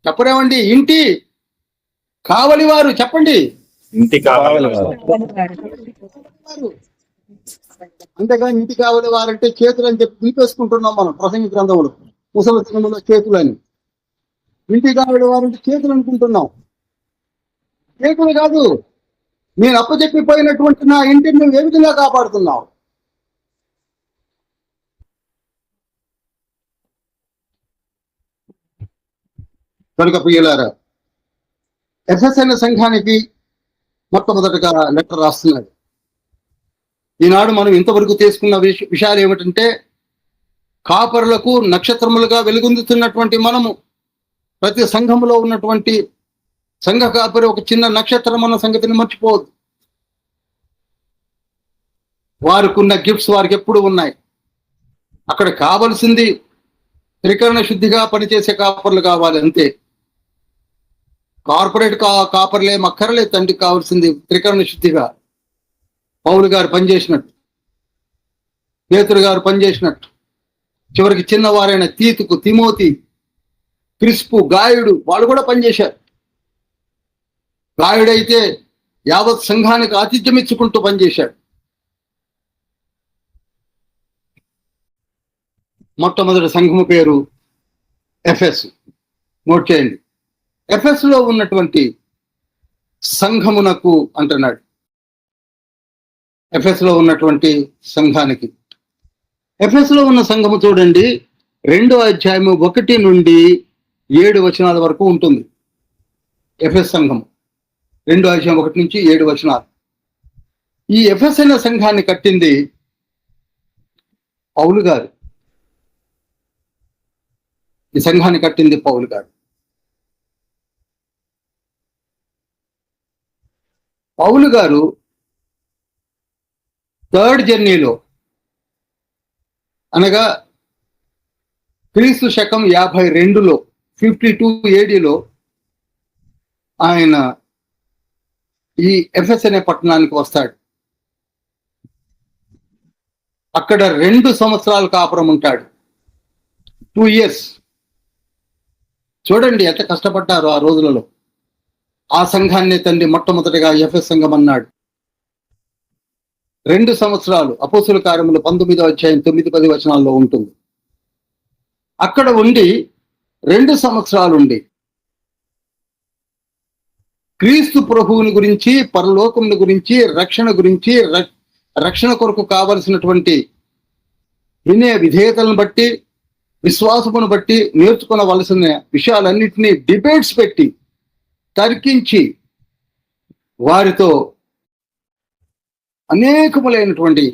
చెప్పరేమండి? ఇంటి కావలి వారు. చెప్పండి, ఇంటి కావలి వారు. అంతేగా ఇంటి కావలి వారంటే చేతులు అని చెప్పి నిలిపేసుకుంటున్నాం మనం ప్రసంగి గ్రంథంలో, ముసలి చేతులు అని. ఇంటి కావలి వారంటే చేతులు అనుకుంటున్నాం. చేతులు కాదు, నేను అప్పచెప్పిపోయినటువంటి నా ఇంటిని నువ్వు ఏ విధంగా కాపాడుతున్నావు? కనుక ప్రియులారా, ఎఫెసీయుల సంఘానికి మొట్టమొదటిగా లెటర్ రాస్తున్నాడు. ఈనాడు మనం ఇంతవరకు తీసుకున్న విషయాలు ఏమిటంటే, కాపరులకు నక్షత్రములుగా వెలుగొందుతున్నటువంటి మనము, ప్రతి సంఘములో ఉన్నటువంటి సంఘ కాపరి ఒక చిన్న నక్షత్రం అన్న సంగతిని మర్చిపోవద్దు. వారికి ఉన్న గిఫ్ట్స్ వారికి ఎప్పుడు ఉన్నాయి. అక్కడ కావలసింది త్రికరణ శుద్ధిగా పనిచేసే కాపర్లు కావాలి, అంతే. కార్పొరేట్ కాపర్లే అక్కర్లే, తండ్రికి కావాల్సింది త్రికరణ శుద్ధిగా. పౌలు గారు పనిచేసినట్టు, పేతురు గారు పనిచేసినట్టు, చివరికి చిన్నవారైన తీతుకు, తిమోతి, క్రిస్పు, గాయుడు వాళ్ళు కూడా పనిచేశారు. గాయుడైతే యావత్ సంఘానికి ఆతిథ్యం ఇచ్చుకుంటూ పనిచేశాడు. మొట్టమొదటి సంఘము పేరు ఎఫెస్. నోట్ చేయండి. ఎఫెస్ లో ఉన్నటువంటి సంఘమునకు అంటున్నాడు. ఎఫెస్ లో ఉన్నటువంటి సంఘానికి. ఎఫెస్ లో ఉన్న సంఘము చూడండి, 2వ అధ్యాయము 1 నుండి 7 వచనాల వరకు ఉంటుంది. ఎఫెస్ సంఘము 2వ అధ్యాయం 1 నుంచి 7 వచనాలు. ఈ ఎఫెస్ అనే సంఘాన్ని కట్టింది పౌలు గారు. ఈ సంఘాన్ని కట్టింది పౌలు గారు. పౌలు గారు 3rd జర్నీలో, అనగా క్రీస్తు శకం 52లో 52 ADలో ఆయన ఈ ఎఫెస్ అనే పట్టణానికి వస్తాడు. అక్కడ 2 సంవత్సరాలు కాపురం ఉంటాడు. 2 years. చూడండి ఎంత కష్టపడ్డారు ఆ రోజులలో. ఆ సంఘాన్ని తండ్రి మొట్టమొదటిగా ఎఫెస్ సంఘం అన్నాడు. 2 సంవత్సరాలు అపోస్తుల కార్యములు 19వ అధ్యాయం 9-10 వచనాల్లో ఉంటుంది. అక్కడ ఉండి 2 సంవత్సరాలు ఉండి క్రీస్తు ప్రభువుని గురించి, పరలోకముని గురించి, రక్షణ గురించి, రక్షణ కొరకు కావలసినటువంటి వినయ విధేయతలను బట్టి, విశ్వాసమును బట్టి నేర్చుకోవలసిన విషయాలన్నింటినీ డిబేట్స్ పెట్టి తర్కించి వారితో అనేకములైనటువంటి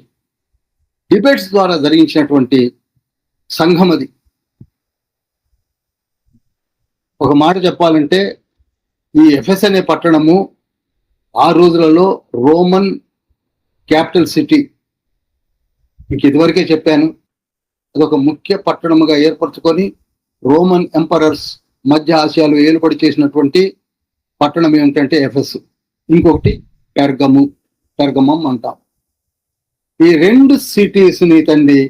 డిబేట్స్ ద్వారా జరిగించినటువంటి సంఘం అది. ఒక మాట చెప్పాలంటే, ఈ ఎఫెస్ అనే పట్టణము ఆ రోజులలో రోమన్ క్యాపిటల్ సిటీ. మీకు ఇదివరకే చెప్పాను, అదొక ముఖ్య పట్టణముగా ఏర్పరచుకొని రోమన్ ఎంపరర్స్ మధ్య ఆసియాలో ఏలుబడి చేసినటువంటి పట్టణం ఏమిటంటే ఎఫెస్. ఇంకొకటి పెర్గమం అంటాం. ఈ 2 సిటీస్ని తండ్రి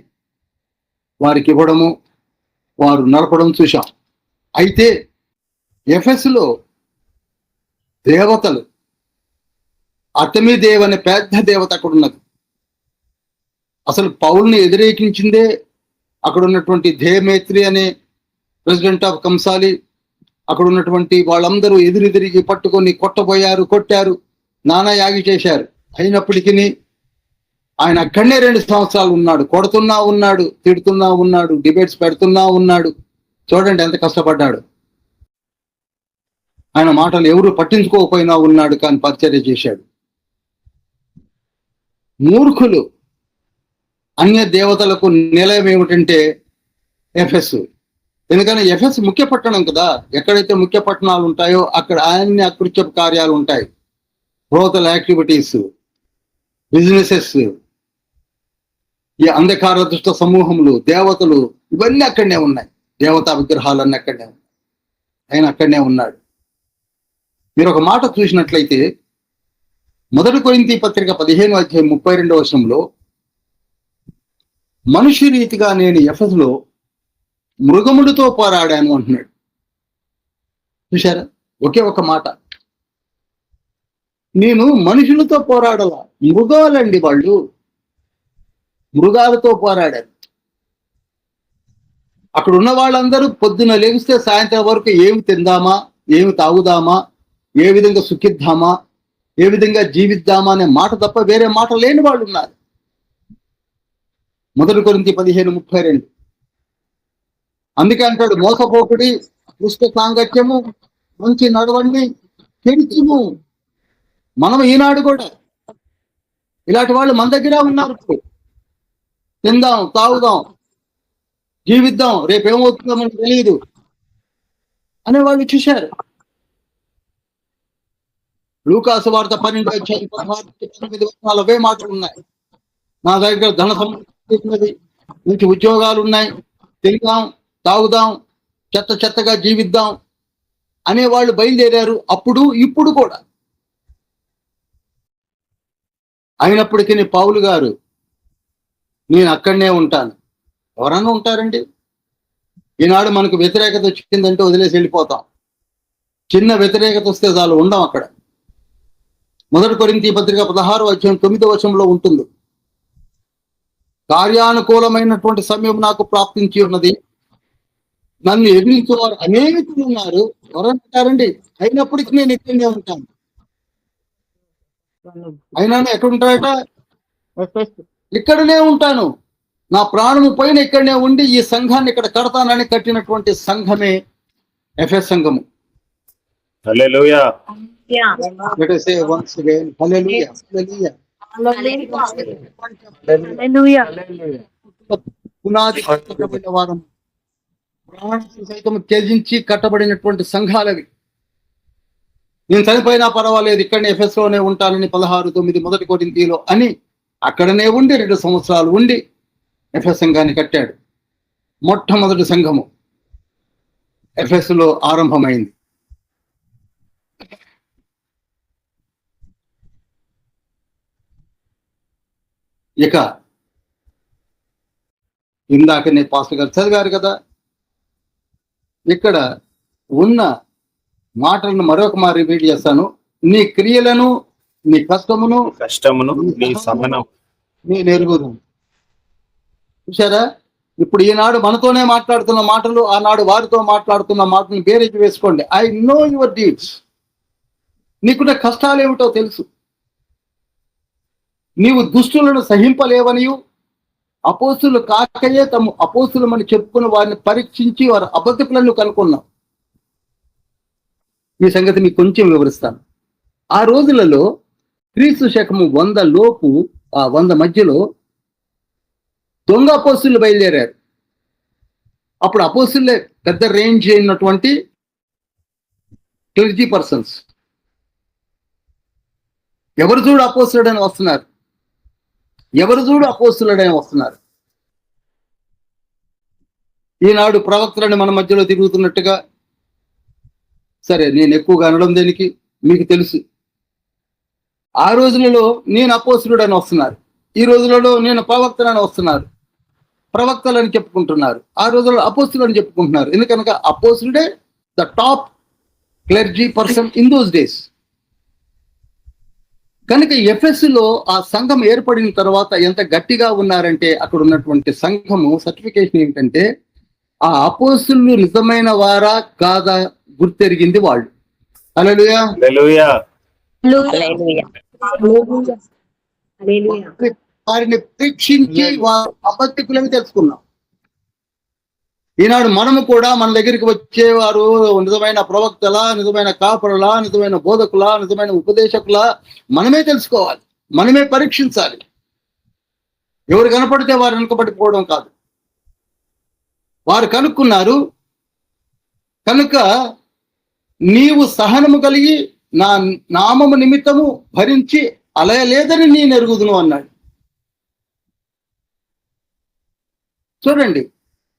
వారికి ఇవ్వడము, వారు నడపడం చూశాం. అయితే ఎఫెస్లో దేవతలు, అర్తెమీ దేవ్ అనే పెద్ద దేవత అక్కడ ఉన్నది. అసలు పౌల్ని వ్యతిరేకించిందే అక్కడ ఉన్నటువంటి ధేమేత్రి అనే ప్రెసిడెంట్ ఆఫ్ కంసాలి. అక్కడ ఉన్నటువంటి వాళ్ళందరూ ఎదురెదిరిగి పట్టుకొని కొట్టబోయారు, కొట్టారు, నానా యాగి చేశారు. అయినప్పటికీ ఆయన అక్కడనే 2 సంవత్సరాలు ఉన్నాడు. కొడుతున్నా ఉన్నాడు, తిడుతున్నా ఉన్నాడు, డిబేట్స్ పెడుతున్నా ఉన్నాడు. చూడండి ఎంత కష్టపడ్డాడు. ఆయన మాటలు ఎవరు పట్టించుకోకపోయినా ఉన్నాడు, కానీ పరిచర్య చేశాడు. మూర్ఖులు అన్య దేవతలకు నిలయం ఏమిటంటే ఎఫెస్. ఎందుకని ఎఫెస్ ముఖ్య పట్టణం కదా. ఎక్కడైతే ముఖ్య పట్టణాలు ఉంటాయో అక్కడ అన్ని అకృత్య కార్యాలు ఉంటాయి. బ్రోతల్ యాక్టివిటీస్, బిజినెసెస్, ఈ అంధకార దుష్ట సమూహములు, దేవతలు, ఇవన్నీ అక్కడనే ఉన్నాయి. దేవతా విగ్రహాలన్నీ అక్కడనే ఉన్నాయి. ఆయన అక్కడనే ఉన్నాడు. మీరు ఒక మాట చూసినట్లయితే 1 కొరింథీ పత్రిక 15వ అధ్యాయం 32వ వచనంలో, మనుష్య రీతిగా నేను ఎఫెసులో మృగముడితో పోరాడాను అంటున్నాడు. చూశారా? ఒకే ఒక మాట. నేను మనుషులతో పోరాడాలా, మృగాలండి వాళ్ళు, మృగాలతో పోరాడారు. అక్కడ ఉన్న వాళ్ళందరూ పొద్దున లేగిస్తే సాయంత్రం వరకు ఏమి తిందామా, ఏమి తాగుదామా, ఏ విధంగా సుఖిద్దామా, ఏ విధంగా జీవిద్దామా అనే మాట తప్ప వేరే మాట లేని వాళ్ళు ఉన్నారు. 1 కొరింథీ 15:32. అందుకే అంటాడు, మోసపోకుడి, దుష్ట సాంగత్యము, మంచి నడవండి, చెడుచుము. మనం ఈనాడు కూడా ఇలాంటి వాళ్ళు మన దగ్గర ఉన్నారు. తిందాం, తాగుదాం, జీవిద్దాం, రేపేమవుతుందో మనకు తెలియదు అనేవాళ్ళు చూశారు. లూకాసు వార్త 12:16-18 అవే మాటలు ఉన్నాయి. నా దగ్గర ధన సంపత్తి, మంచి ఉద్యోగాలు ఉన్నాయి, తిందాం, తాగుదాం, చెత్తగా జీవిద్దాం అనేవాళ్ళు బయలుదేరారు. అప్పుడు ఇప్పుడు కూడా. అయినప్పటికీ పౌలు గారు, నేను అక్కడనే ఉంటాను. ఎవరన్నా ఉంటారండి? ఈనాడు మనకు వ్యతిరేకత వచ్చిందంటే వదిలేసి వెళ్ళిపోతాం. చిన్న వ్యతిరేకత వస్తే చాలు, ఉండం అక్కడ. 1 కొరింథీ పత్రిక 16:9 ఉంటుంది. కార్యానుకూలమైనటువంటి సమయం నాకు ప్రాప్తించి ఉన్నది, నన్ను ఎదిరించేవారు అనేకులు ఉన్నారు. ఎవరంటారండి? అయినప్పటికీ నేను ఇక్కడనే ఉంటాను. అయినా ఎక్కడుంటాడట? ఇక్కడనే ఉంటాను. నా ప్రాణము పైన ఇక్కడనే ఉండి ఈ సంఘాన్ని ఇక్కడ కడతానని కట్టినటువంటి సంఘమే ఎఫెస్ సంఘము. హల్లెలూయా. Let us say once again, hallelujah, hallelujah. పునాది కట్టబడిన వారం, ప్రాణాన్ని సైతం త్యజించి కట్టబడినటువంటి సంఘాలవి. నేను చనిపోయినా పర్వాలేదు, ఇక్కడనే ఎఫెస్ లోనే ఉంటానని 16:9 1 కొరింథీలో అని అక్కడనే ఉండి 2 సంవత్సరాలు ఉండి ఎఫెస్ సంఘాన్ని కట్టాడు. మొట్టమొదటి సంఘము ఎఫెస్ లో ఆరంభమైంది. ఇక ఇందాకనే పాస్టర్ గారు చదివారు కదా, ఇక్కడ ఉన్న మాటలను మరొక మారి రిపీట్ చేస్తాను. నీ క్రియలను, నీ కష్టమును నీ సహనం నేను ఎరుగుదును. చూసారా? ఇప్పుడు ఈనాడు మనతోనే మాట్లాడుతున్న మాటలు, ఆనాడు వారితో మాట్లాడుతున్న మాటలను బేరేజ్ వేసుకోండి. I know your deeds. నీకున్న కష్టాలు ఏమిటో తెలుసు. నీవు దుష్టులను సహింపలేవనియు, అపోస్తులు కాకయే తమ అపోస్తులమని చెప్పుకున్న వారిని పరీక్షించి వారి అబద్ధకులను కనుక్కున్నాం. ఈ సంగతి మీకు కొంచెం వివరిస్తాను. ఆ రోజులలో క్రీస్తు శకము 100 లోపు, ఆ 100 మధ్యలో దొంగ అపోస్తులు బయలుదేరారు. అప్పుడు అపోస్తులే పెద్ద రేంజ్ అయినటువంటి క్లెర్జీ పర్సన్స్. ఎవరు చూడు అపోస్తులుడని వస్తున్నారు, ఎవరు చూడు అపోస్తులుడని వస్తున్నారు. ఈనాడు ప్రవక్తలని మన మధ్యలో తిరుగుతున్నట్టుగా, సరే నేను ఎక్కువగా అనడం దేనికి, మీకు తెలుసు. ఆ రోజులలో నేను అపోస్తులుడని వస్తున్నారు, ఈ రోజులలో నేను ప్రవక్తలని వస్తున్నారు. ప్రవక్తలని చెప్పుకుంటున్నారు, ఆ రోజుల్లో అపోస్తులు అని చెప్పుకుంటున్నారు. ఎందుకనగా అపోస్తులుడే the top clergy person in those days. కనుక ఎఫెస్లో ఆ సంఘం ఏర్పడిన తర్వాత ఎంత గట్టిగా ఉన్నారంటే, అక్కడ ఉన్నటువంటి సంఘము సర్టిఫికేషన్ ఏంటంటే, ఆ అపోస్తులు నిజమైన వారా కాదా గుర్తెరిగింది వాళ్ళు. హల్లెలూయా. వారిని పరీక్షించి వారు అబద్ధికులని తెలుసుకున్నాం. ఈనాడు మనము కూడా మన దగ్గరికి వచ్చేవారు నిజమైన ప్రవక్తలా, నిజమైన కాపరులా, నిజమైన బోధకులా, నిజమైన ఉపదేశకులా మనమే తెలుసుకోవాలి, మనమే పరీక్షించాలి. ఎవరు కనపడితే వారు వెనుకబడిపోవడం కాదు. వారు కనుక్కున్నారు కనుక నీవు సహనము కలిగి నా నామము నిమిత్తము భరించి అలయలేదని నేను ఎరుగుదును అన్నాడు. చూడండి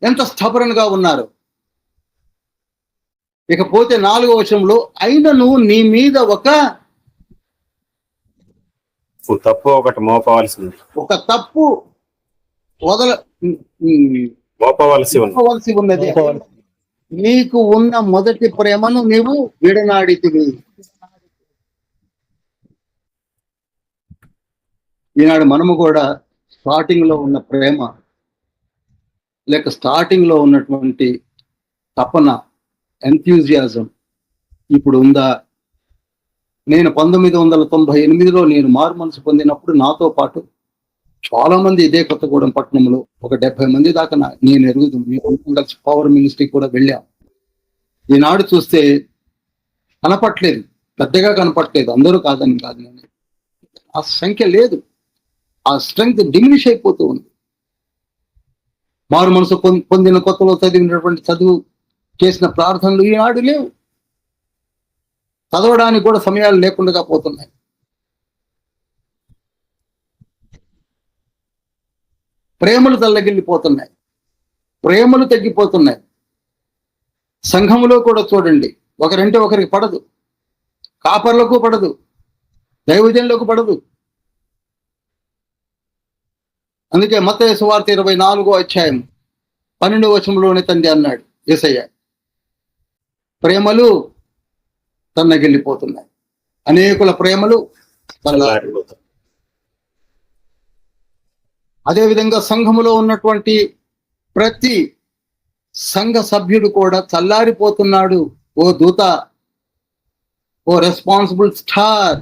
ఎంత స్థబరంగా ఉన్నారు. ఇకపోతే 4వ వచనంలో, అయినను నీ మీద ఒక తప్పు ఒకటి మోపవలసింది, ఒక తప్పు మోపవలసి ఉన్నది. నీకు ఉన్న మొదటి ప్రేమను నీవు విడనాడితివి. ఈనాడు మనము కూడా స్టార్టింగ్ లో ఉన్న ప్రేమ, లేక స్టార్టింగ్ లో ఉన్నటువంటి తపన, ఎంథ్యూజియాజం ఇప్పుడు ఉందా? నేను 1998లో నేను మారు మనసు పొందినప్పుడు నాతో పాటు చాలా మంది ఇదే కొత్తగూడెం పట్టణంలో ఒక 70 మంది దాకా నేను ఎరుగుదు కలిసి పవర్ మినిస్ట్రీ కూడా వెళ్ళాం. ఈనాడు చూస్తే కనపట్లేదు, పెద్దగా కనపట్లేదు. అందరూ కాదని కాదు, ఆ సంఖ్య లేదు, ఆ స్ట్రెంగ్త్ డిమినిష్ అయిపోతూ ఉంది. మారు మనసు పొందిన కొత్తలో చదివినటువంటి చదువు చేసిన ప్రార్థనలు ఈనాడు లేవు. చదవడానికి కూడా సమయాలు లేకుండా పోతున్నాయి. ప్రేమలు తల్లగిల్లిపోతున్నాయి, ప్రేమలు తగ్గిపోతున్నాయి. సంఘములో కూడా చూడండి, ఒకరంటే ఒకరికి పడదు, కాపర్లకు పడదు, దైవజనులకు పడదు. అందుకే మత్తయి సువార్త 24వ అధ్యాయం 12వ వచనంలోనే తండ్రి అన్నాడు యేసయ్య, ప్రేమలు తన్నగిల్లిపోతున్నాయి, అనేకుల ప్రేమలు చల్లారిపోతాయి. అదేవిధంగా సంఘములో ఉన్నటువంటి ప్రతి సంఘ సభ్యుడు కూడా చల్లారిపోతున్నాడు. ఓ దూత, ఓ రెస్పాన్సిబుల్ స్టార్,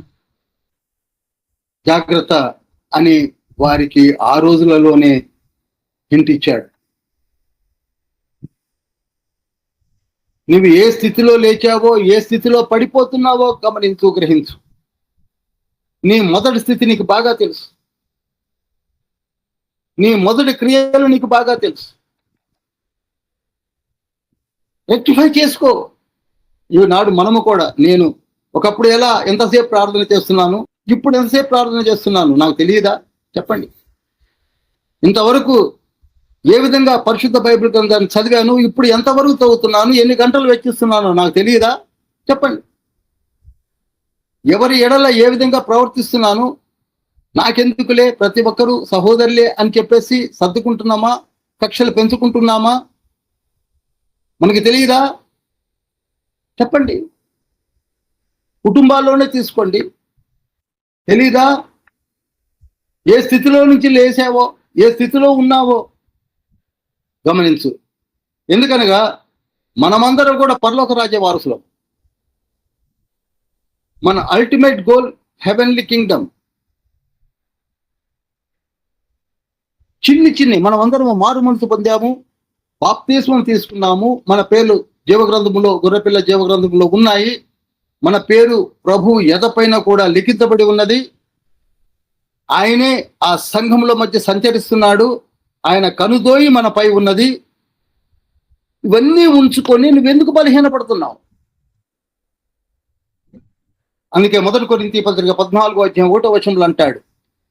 జాగ్రత్త అని వారికి ఆ రోజులలోనే హింట్ ఇచ్చాడు. నువ్వు ఏ స్థితిలో లేచావో, ఏ స్థితిలో పడిపోతున్నావో గమనించు, గ్రహించు. నీ మొదటి స్థితి నీకు బాగా తెలుసు, నీ మొదటి క్రియలు నీకు బాగా తెలుసు. రెక్టిఫై చేసుకో. ఈనాడు మనము కూడా, నేను ఒకప్పుడు ఎంతసేపు ప్రార్థన చేస్తున్నాను, ఇప్పుడు ఎంతసేపు ప్రార్థన చేస్తున్నాను నాకు తెలియదా? చెప్పండి. ఇంతవరకు ఏ విధంగా పరిశుద్ధ బైబిల్ గ్రంథాన్ని చదివాను, ఇప్పుడు ఎంతవరకు చదువుతున్నాను, ఎన్ని గంటలు వెచ్చిస్తున్నానో నాకు తెలియదా? చెప్పండి. ఎవరి ఎడల ఏ విధంగా ప్రవర్తిస్తున్నాను, నాకెందుకులే, ప్రతి ఒక్కరూ సహోదరులే అని చెప్పేసి సర్దుకుంటున్నామా, కక్షలు పెంచుకుంటున్నామా? మనకి తెలియదా? చెప్పండి. కుటుంబాల్లోనే తీసుకోండి, తెలీదా? ఏ స్థితిలో నుంచి లేచావో, ఏ స్థితిలో ఉన్నావో గమనించు. ఎందుకనగా మనమందరం కూడా పరలోక రాజ్య వారసులం. మన అల్టిమేట్ గోల్ హెవెన్లీ కింగ్డమ్. చిన్ని మనమందరము మారు మనసు పొందాము, బాప్తిస్మం తీసుకున్నాము, మన పేర్లు జీవగ్రంథములో, గొర్రెపిల్ల జీవగ్రంథములో ఉన్నాయి. మన పేరు ప్రభు ఎదపైన కూడా లిఖించబడి ఉన్నది. ఆయనే ఆ సంఘముల మధ్య సంచరిస్తున్నాడు, ఆయన కనుదోయి మనపై ఉన్నది. ఇవన్నీ ఉంచుకొని నువ్వెందుకు బలహీనపడుతున్నావు? అందుకే 1 కొరింథీ పత్రిక 14వ అధ్యాయం 1వ వచనంలో అంటాడు,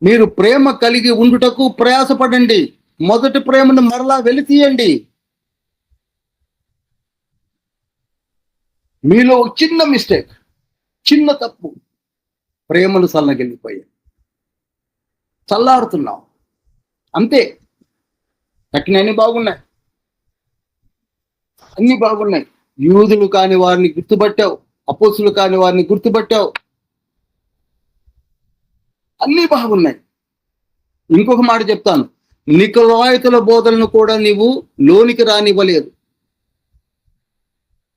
మీరు ప్రేమ కలిగి ఉండుటకు ప్రయాసపడండి, మొదటి ప్రేమను మరలా వెలితీయండి. మీలో ఒక చిన్న మిస్టేక్, చిన్న తప్పు, ప్రేమలు సన్నగిల్లిపోయాయి, చల్లారుతున్నాం అంతే. అన్ని బాగున్నాయి, అన్ని బాగున్నాయి. యూదులు కాని వారిని గుర్తుపట్టావు, అపోస్తులు కాని వారిని గుర్తుపట్టావు, అన్నీ బాగున్నాయి. ఇంకొక మాట చెప్తాను, నికొలాయితుల బోధలను కూడా నీవు లోనికి రానివ్వలేదు.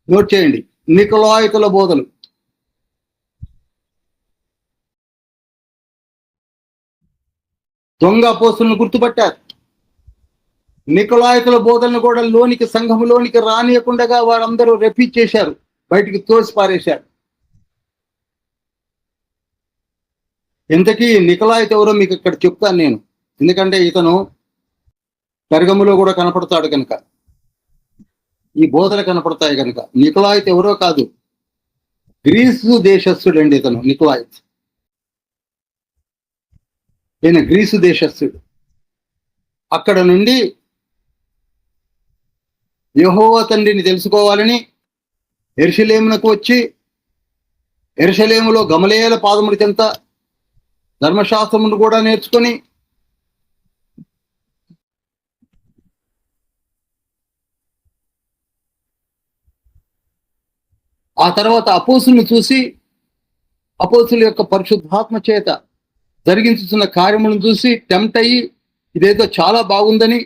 నోట్ చేయండి, నికొలాయితుల బోధలు. దొంగ అపోస్తులను గుర్తుపట్టారు. నికొలాయితుల బోధలను కూడా సంఘంలోనికి రానియకుండా వారందరూ రెఫ్యూజ్ చేశారు, బయటికి తోసి పారేశారు. ఇంతకీ నికొలాయితు ఎవరో మీకు ఇక్కడ చెప్తాను నేను, ఎందుకంటే ఇతను పెర్గములో కూడా కనపడతాడు కనుక, ఈ బోధలు కనపడతాయి కనుక. నికొలాయితు ఎవరో కాదు, గ్రీసు దేశస్థుడండి ఇతను. నికొలాయితు ఈయన గ్రీసు దేశస్థుడు. అక్కడ నుండి యెహోవా తండ్రిని తెలుసుకోవాలని యెరూషలేమునకు వచ్చి, యెరూషలేములో గమలీయేల పాదముల చెంత ధర్మశాస్త్రమును కూడా నేర్చుకొని ఆ తర్వాత అపోస్తులను చూసి, అపోస్తుల యొక్క పరిశుద్ధాత్మ చేత జరిగించుతున్న కార్యములను చూసి టెంప్ట్ అయ్యి, ఇదేదో చాలా బాగుందని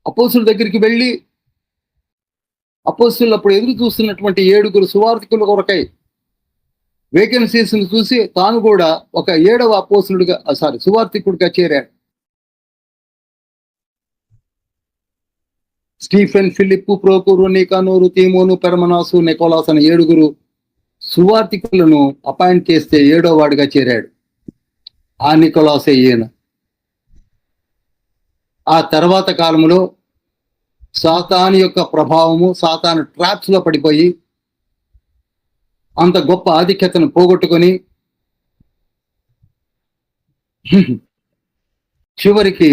అపోస్తుల దగ్గరికి వెళ్ళి, అపోస్తులు అప్పుడు ఎదురు చూస్తున్నటువంటి 7 సువార్థికుల కొరకై వేకెన్సీస్ ను చూసి తాను కూడా ఒక 7వ అపోస్తులుడిగా సువార్థికుడిగా చేరాడు. స్టీఫెన్, ఫిలిప్పు, ప్రోకురు, నికానోరు, తీమోను, పెర్మనాసు, నికోలాస్ అనే 7 సువార్థికులను అపాయింట్ చేస్తే 7వ వాడిగా చేరాడు. ఆ నికోలాసే ఈయన. ఆ తర్వాత కాలంలో సాతాను యొక్క ప్రభావము, సాతాను ట్రాప్స్ లో పడిపోయి అంత గొప్ప ఆధిక్యతను పోగొట్టుకొని చివరికి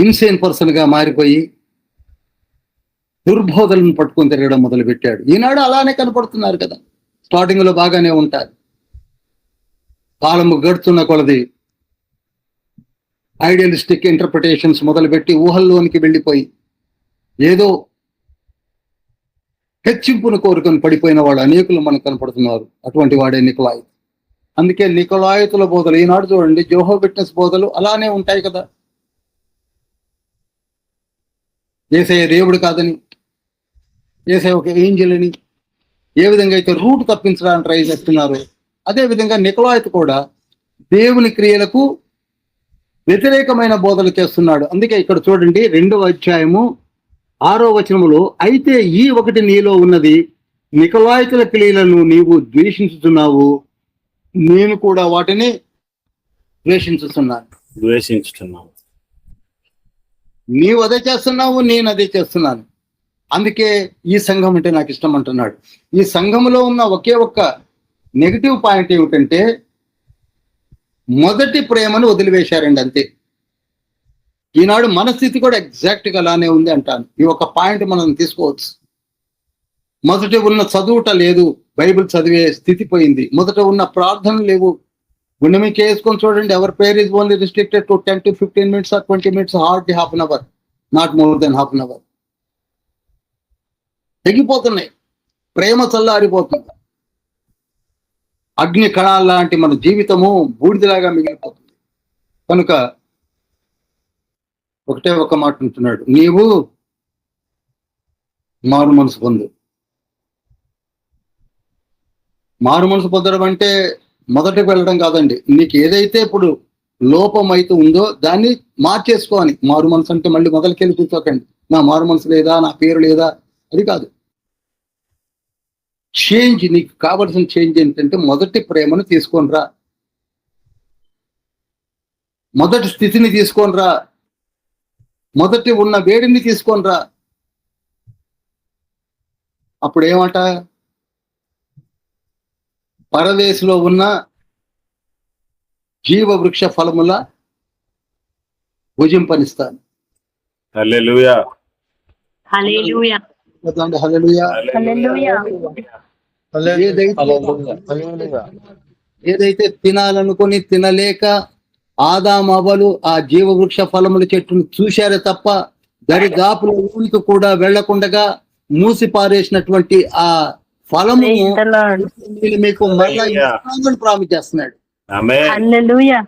ఇన్సేన్ పర్సన్ గా మారిపోయి దుర్బోధలను పట్టుకొని తిరగడం మొదలు పెట్టాడు. ఈనాడు అలానే కనపడుతున్నారు కదా, స్టార్టింగ్ లో బాగానే ఉంటారు, కాలము గడుతున్న కొలది ఐడియలిస్టిక్ ఇంటర్ప్రిటేషన్స్ మొదలుపెట్టి ఊహల్లోనికి వెళ్ళిపోయి ఏదో హెచ్చింపును కోరుకొని పడిపోయిన వాళ్ళు అనేకులు మనకు కనపడుతున్నారు. అటువంటి వాడే నికోలాయిత్. అందుకే నికోలాయితుల బోధలు ఈనాడు చూడండి, జోహో విట్నెస్ బోధలు అలానే ఉంటాయి కదా. యేసయ్య దేవుడు కాదని, యేసయ్య ఒక ఏంజెల్ అని ఏ విధంగా అయితే రూట్ తప్పించడానికి ట్రై చేస్తున్నారు, అదే విధంగా నికోలాయిత్ కూడా దేవుని క్రియలకు వ్యతిరేకమైన బోధలు చేస్తున్నాడు. అందుకే ఇక్కడ చూడండి 2వ అధ్యాయము 6వ వచనములో, అయితే ఈ ఒకటి నీలో ఉన్నది, నికోలాయితుల క్రియలను నీవు ద్వేషించుతున్నావు, నేను కూడా వాటిని ద్వేషించుతున్నాను. నీవు అదే చేస్తున్నావు, నేను అదే చేస్తున్నాను. అందుకే ఈ సంఘం అంటే నాకు ఇష్టం అంటున్నాడు. ఈ సంఘంలో ఉన్న ఒకే ఒక్క నెగిటివ్ పాయింట్ ఏమిటంటే మొదటి ప్రేమను వదిలివేశారండి, అంతే. ఈనాడు మన స్థితి కూడా ఎగ్జాక్ట్ గా అలానే ఉంది అంటాను. ఈ ఒక పాయింట్ మనం తీసుకోవచ్చు. మొదట ఉన్న చదువుట లేదు, బైబిల్ చదివే స్థితి పోయింది. మొదట ఉన్న ప్రార్థనలు లేవు. గుండె మీకు వేసుకొని చూడండి, ever prayer is only restricted to 10 to 15 minutes or 20 minutes, hardly half an hour, not more than half an hour. తెగిపోతున్నాయి, ప్రేమ చల్లారిపోతుంది, అగ్ని కణాల లాంటి మన జీవితము బూడిదలాగా మిగిలిపోతుంది. కనుక ఒకటే ఒక మాట ఉంటున్నాడు, నీవు మారు మనసు పొందు. మారు మనసు పొందడం అంటే మొదటికి వెళ్ళడం కాదండి. నీకు ఏదైతే ఇప్పుడు లోపం అయితే ఉందో దాన్ని మార్చేసుకో అని. మారు మనసు అంటే మళ్ళీ మొదలుకెళ్ళి కూర్చోకండి, నా మారు మనసు లేదా, నా పేరు లేదా, అది కాదు. చేంజ్, నీకు కావలసిన చేంజ్ ఏంటంటే మొదటి ప్రేమను తీసుకొని రా, మొదటి స్థితిని తీసుకొని రా, మొదటి ఉన్న వేడిని తీసుకొని రా. అప్పుడు ఏమంట, పరదేశంలో ఉన్న జీవ వృక్ష ఫలముల భుజింపనిస్తాను. హల్లెలూయా, హల్లెలూయా, హల్లెలూయా. ఏదైతే తినాలనుకొని తినలేక ఆదాము అవ్వలు ఆ జీవ వృక్ష ఫలముల చెట్టును చూశారే తప్ప దరిదాపుల ఊరికి కూడా వెళ్లకుండా మూసి పారేసినటువంటి ఆ ఫలము మీకు మళ్ళా ప్రామిస్ చేస్తున్నాడు. హల్లెలూయా.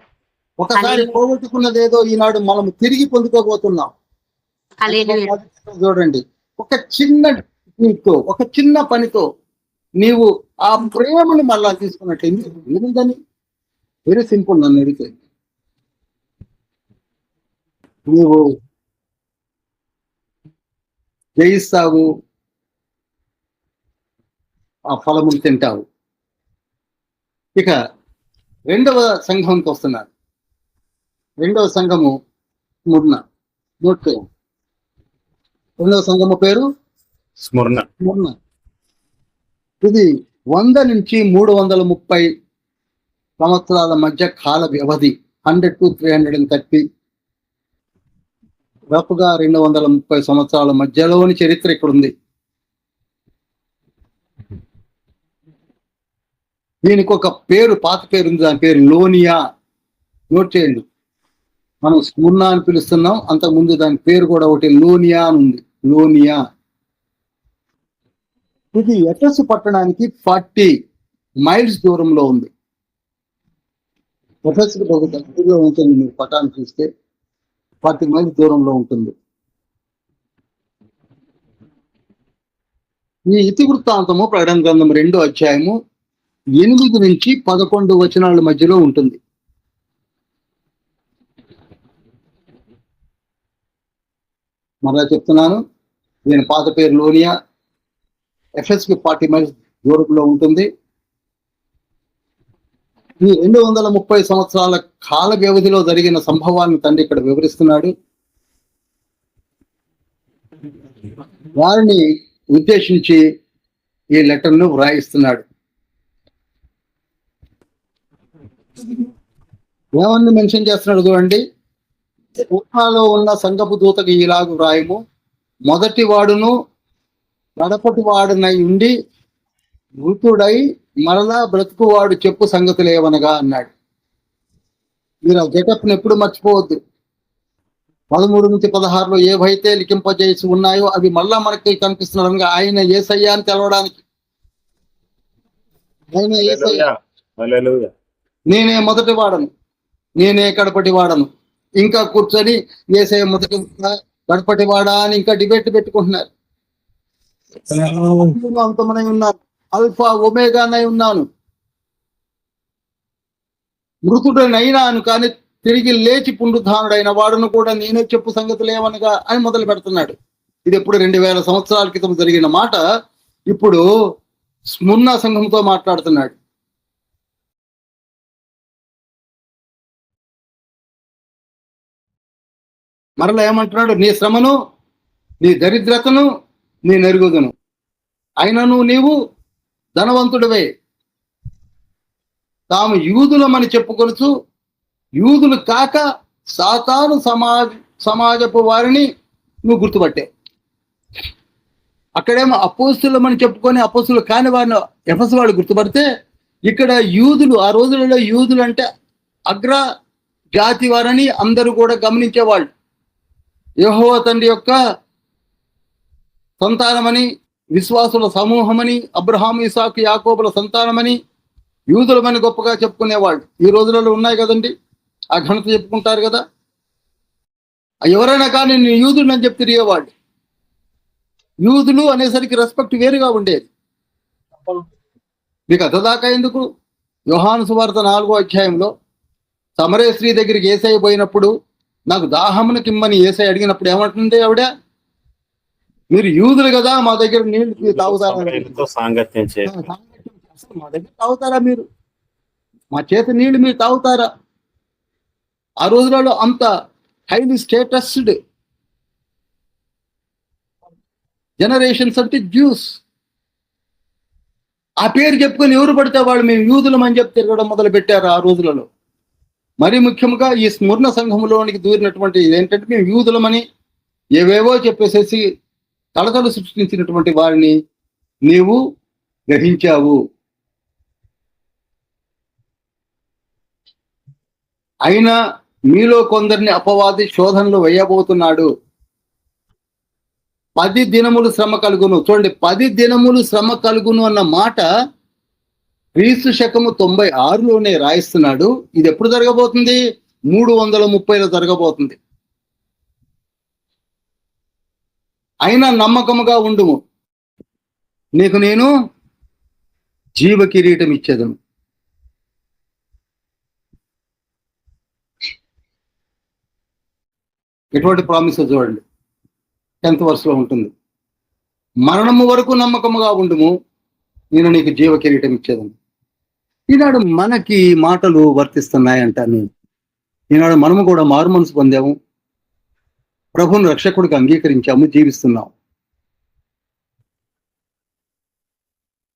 ఒకసారి పోగొట్టుకున్నదేదో ఈనాడు మనం తిరిగి పొందుకోబోతున్నాం. చూడండి, ఒక చిన్న నీతో, ఒక చిన్న పనితో నీవు ఆ ప్రేమను మళ్ళా తీసుకున్నట్టు ఎందుకందని, వెరీ సింపుల్. నన్ను అడిగితే నీవు జయిస్తావు, ఆ ఫలములు తింటావు. ఇక 2వ సంఘంకి వస్తున్నారు. 2వ సంఘము స్మరణ. నోట్ చేయండి, 2వ సంఘము పేరు స్మరణ. ఇది 100 నుంచి 330 సంవత్సరాల మధ్య కాల వ్యవధి, 100 to 330, రఫ్గా 230 సంవత్సరాల మధ్యలోని చరిత్ర ఇక్కడ ఉంది. దీనికి ఒక పేరు, పాత పేరు ఉంది, దాని పేరు లోనియా. నోట్ చేయండి, మనం స్మరణ అని పిలుస్తున్నాం, అంతకుముందు దాని పేరు కూడా ఒకటి లోనియా అని ఉంది. లోనియా ఇది ఎఫెసు పట్టణానికి 40 miles దూరంలో ఉంది. ఎఫెసుకు దగ్గరలో ఉంటుంది, మీరు పట్టణాన్ని చూస్తే 40 miles దూరంలో ఉంటుంది. ఈ ఇతివృత్తాంతము ప్రకటన గ్రంథం 2వ అధ్యాయము 8 నుంచి 11 వచనాల మధ్యలో ఉంటుంది. మరలా చెప్తున్నాను, దీని పాత పేరు లోనియా, ఎఫెస్కి 40 miles దూరంలో ఉంటుంది. ఈ 230 సంవత్సరాల కాల వ్యవధిలో జరిగిన సంభవాన్ని తండ్రి ఇక్కడ వివరిస్తున్నాడు. వారిని ఉద్దేశించి ఈ లెటర్ను వ్రాయిస్తున్నాడు. ఏమని మెన్షన్ చేస్తున్నాడు చూడండి. ఊహాలో ఉన్న సంఘపు దూతకు ఇలాగు వ్రాయము, మొదటి వాడును కడపటి వాడునై ఉండి మృతుడై మరలా బ్రతుకువాడు చెప్పు సంగతులు ఏవనగా అన్నాడు. మీరు ఆ గెటప్ని ఎప్పుడు మర్చిపోవద్దు. 13-16 ఏవైతే లిఖింపజేసి ఉన్నాయో అవి మళ్ళా మనకి కనిపిస్తున్నాడు. ఆయన యేసయ్య అని తెలవడానికి. ఆయన యేసయ్య, నేనే మొదటి వాడను, నేనే కడపటి వాడను. ఇంకా కూర్చొని యేసయ్య మొదటి కడపటి వాడా అని ఇంకా డిబేట్ పెట్టుకుంటున్నారు. అంతమనై ఉన్నాను, అల్ఫా ఒమేగానై ఉన్నాను, మృతుడనైనాను కానీ తిరిగి లేచి పునరుద్ధానుడైన వాడును కూడా నేనే చెప్పు సంగతులు ఏమనగా అని మొదలు పెడుతున్నాడు. ఇది ఎప్పుడు 2000 సంవత్సరాల క్రితం జరిగిన మాట. ఇప్పుడు స్ముర్నా సంఘంతో మాట్లాడుతున్నాడు. మరలా ఏమంటున్నాడు? నీ శ్రమను, నీ దరిద్రతను నీ నెరుగుదును, అయినను నీవు ధనవంతుడివే. తాము యూదులమని చెప్పుకొనుచు యూదులు కాక సాతాను సమాజపు వారిని నువ్వు గుర్తుపట్టే. అక్కడేమో అపోస్తులమని చెప్పుకొని అపోస్తులు కాని వారిని ఎఫెసు వాళ్ళు గుర్తుపడితే, ఇక్కడ యూదులు, ఆ రోజులలో యూదులు అంటే అగ్ర జాతి వారని అందరూ కూడా గమనించేవాళ్ళు. యెహోవా తండ్రి యొక్క సంతానమని, విశ్వాసుల సమూహమని, అబ్రహాము ఇసాకు యాకోబుల సంతానమని, యూదులమని గొప్పగా చెప్పుకునేవాళ్ళు. ఈ రోజులలో ఉన్నాయి కదండి, ఆ ఘనత చెప్పుకుంటారు కదా. ఎవరైనా కానీ నేను యూదుడు అని చెప్పి తిరిగేవాళ్ళు. యూదులు అనేసరికి రెస్పెక్ట్ వేరుగా ఉండేది. మీకు అతదాకా ఎందుకు? యోహాను సువార్త 4వ అధ్యాయంలో సమరే స్త్రీ దగ్గరికి యేసయ్య పోయినప్పుడు నాకు దాహమును కిమ్మని యేసయ్య అడిగినప్పుడు ఏమంటుంది ఆవిడ? మీరు యూదులు కదా, మా దగ్గర నీళ్లు తాగుతారా? మా దగ్గర తాగుతారా మీరు? మా చేత నీళ్లు మీరు తాగుతారా? ఆ రోజులలో అంత హైలీ స్టేటస్డ్ జనరేషన్స్ అంటే జ్యూస్. ఆ పేరు చెప్పుకొని ఎవరు పడితే వాళ్ళు మేము యూదులం అని చెప్పి తిరగడం మొదలు పెట్టారు ఆ రోజులలో. మరి ముఖ్యంగా ఈ స్ముర్ణ సంఘంలోనికి దూరినటువంటి ఏంటంటే మేము యూదులమని ఏవేవో చెప్పేసేసి తలతలు సృష్టించినటువంటి వారిని నీవు గ్రహించావు. అయినా మీలో కొందరిని అపవాది శోధనలు వేయబోతున్నాడు. 10 దినములు శ్రమ కలుగును. చూడండి, 10 దినములు శ్రమ కలుగును అన్న మాట క్రీస్తు శకము 96లోనే రాయిస్తున్నాడు. ఇది ఎప్పుడు జరగబోతుంది? 330లో జరగబోతుంది. అయినా నమ్మకముగా ఉండుము, నీకు నేను జీవ కిరీటం ఇచ్చేదను. ఎటువంటి ప్రామిస్ చూడండి, 10th verseలో ఉంటుంది. మరణము వరకు నమ్మకముగా ఉండుము, నేను నీకు జీవ కిరీటం ఇచ్చేదను. ఈనాడు మనకి మాటలు వర్తిస్తున్నాయంటాను. ఈనాడు మనము కూడా మారు మనసు పొందాము, ప్రభువును రక్షకుడికి అంగీకరించాము, జీవిస్తున్నాం.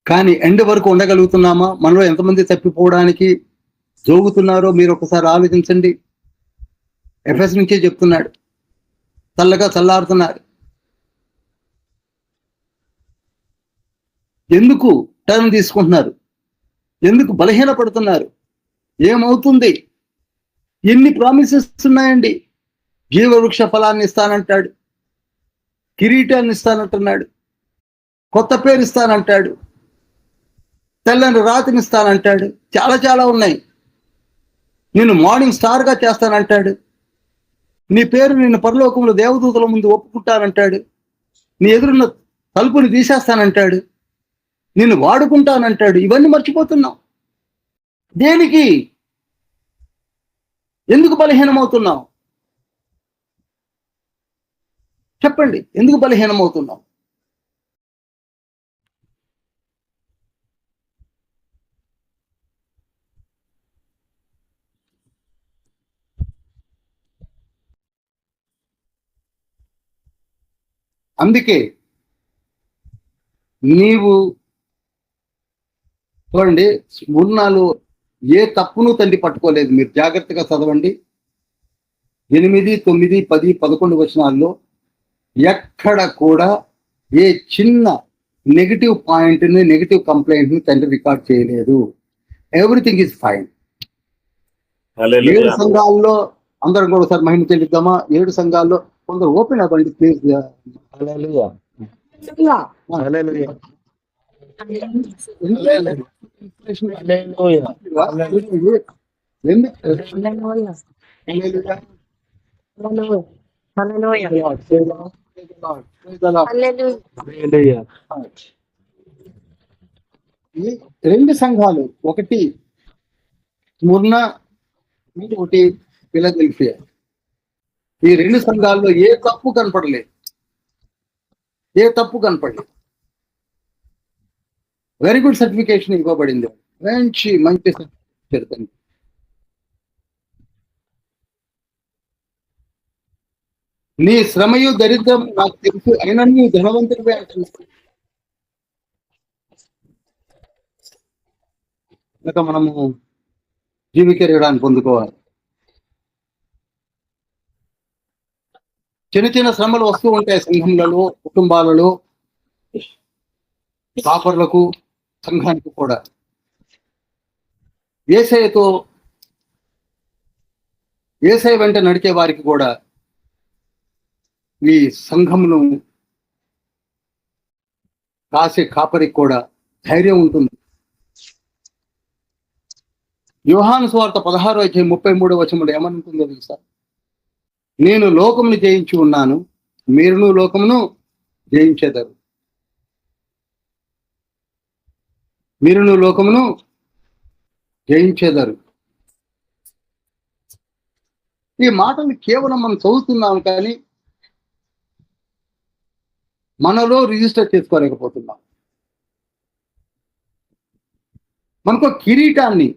కానీ ఎండ్ వరకు ఉండగలుగుతున్నామా? మనలో ఎంతమంది తప్పిపోవడానికి జోగుతున్నారో మీరు ఒకసారి ఆలోచించండి. ఎఫెస్ నుంచే చెప్తున్నాడు, చల్లగా చల్లారుతున్నారు. ఎందుకు టర్న్ తీసుకుంటున్నారు? ఎందుకు బలహీన పడుతున్నారు? ఏమవుతుంది? ఎన్ని ప్రామిసెస్ ఉన్నాయండి. జీవవృక్ష ఫలాన్ని ఇస్తానంటాడు, కిరీటాన్ని ఇస్తానంటున్నాడు, కొత్త పేరు ఇస్తానంటాడు, తెల్లని రాతిని ఇస్తానంటాడు, చాలా చాలా ఉన్నాయి. నేను మార్నింగ్ స్టార్గా చేస్తానంటాడు, నీ పేరు నిన్ను పరలోకంలో దేవదూతల ముందు ఒప్పుకుంటానంటాడు, నీ ఎదురున్న తలుపుని తీసేస్తానంటాడు, నిన్ను వాడుకుంటానంటాడు. ఇవన్నీ మర్చిపోతున్నావు. దేనికి? ఎందుకు బలహీనమవుతున్నావు? చెప్పండి, ఎందుకు బలహీనమవుతున్నావు? అందుకే నీవు చూడండి, స్మరణలో ఏ తప్పును తండ్రి పట్టుకోలేదు. మీరు జాగ్రత్తగా చదవండి. 8, 9, 10, 11 వచనాల్లో ఎక్కడ కూడా ఏ చిన్న నెగిటివ్ పాయింట్ని, నెగిటివ్ కంప్లైంట్ని తండ్రి రికార్డ్ చేయలేదు. Everything is fine. 7 సంఘాల్లో అందరం కూడా ఒకసారి మహిమ చెల్లిద్దామా? 7 సంఘాల్లో కొందరు ఓపెన్ అవ్వండి ప్లీజ్. రెండు సంఘాలు, ఒకటి స్మరణ, ఒకటి ఫిలదెల్ఫియా. ఈ 2 సంఘాల్లో ఏ తప్పు కనపడలేదు. వెరీ గుడ్ సర్టిఫికేషన్ ఇవ్వబడింది. మంచి సర్టిఫికేషన్. నీ శ్రమయు దరిద్రం నాకు తెలుసు, అయినా నీ ధనవంతుడివే అంటున్నావు. ఇంకా మనము జీవికరీడాన్ని పొందుకోవాలి. చిన్న చిన్న శ్రమలు వస్తూ ఉంటాయి సంఘంలో, కుటుంబాలలో, కాపర్లకు, సంఘానికి కూడా. యేసయ్య వెంట నడిచే వారికి కూడా ఈ సంఘమును కాసే కాపరికి కూడా ధైర్యం ఉంటుంది. యోహాను సువార్త 16:33 వచనంలో ఏమనుంటుందో తెలుసా? నేను లోకమును జయించి ఉన్నాను, మీరును లోకమును జయించెదరు. ఈ మాటలు కేవలం మనం చదువుతున్నాం కానీ మనలో రిజిస్టర్ చేసుకోలేకపోతున్నాం. మనకు కిరీటాన్ని,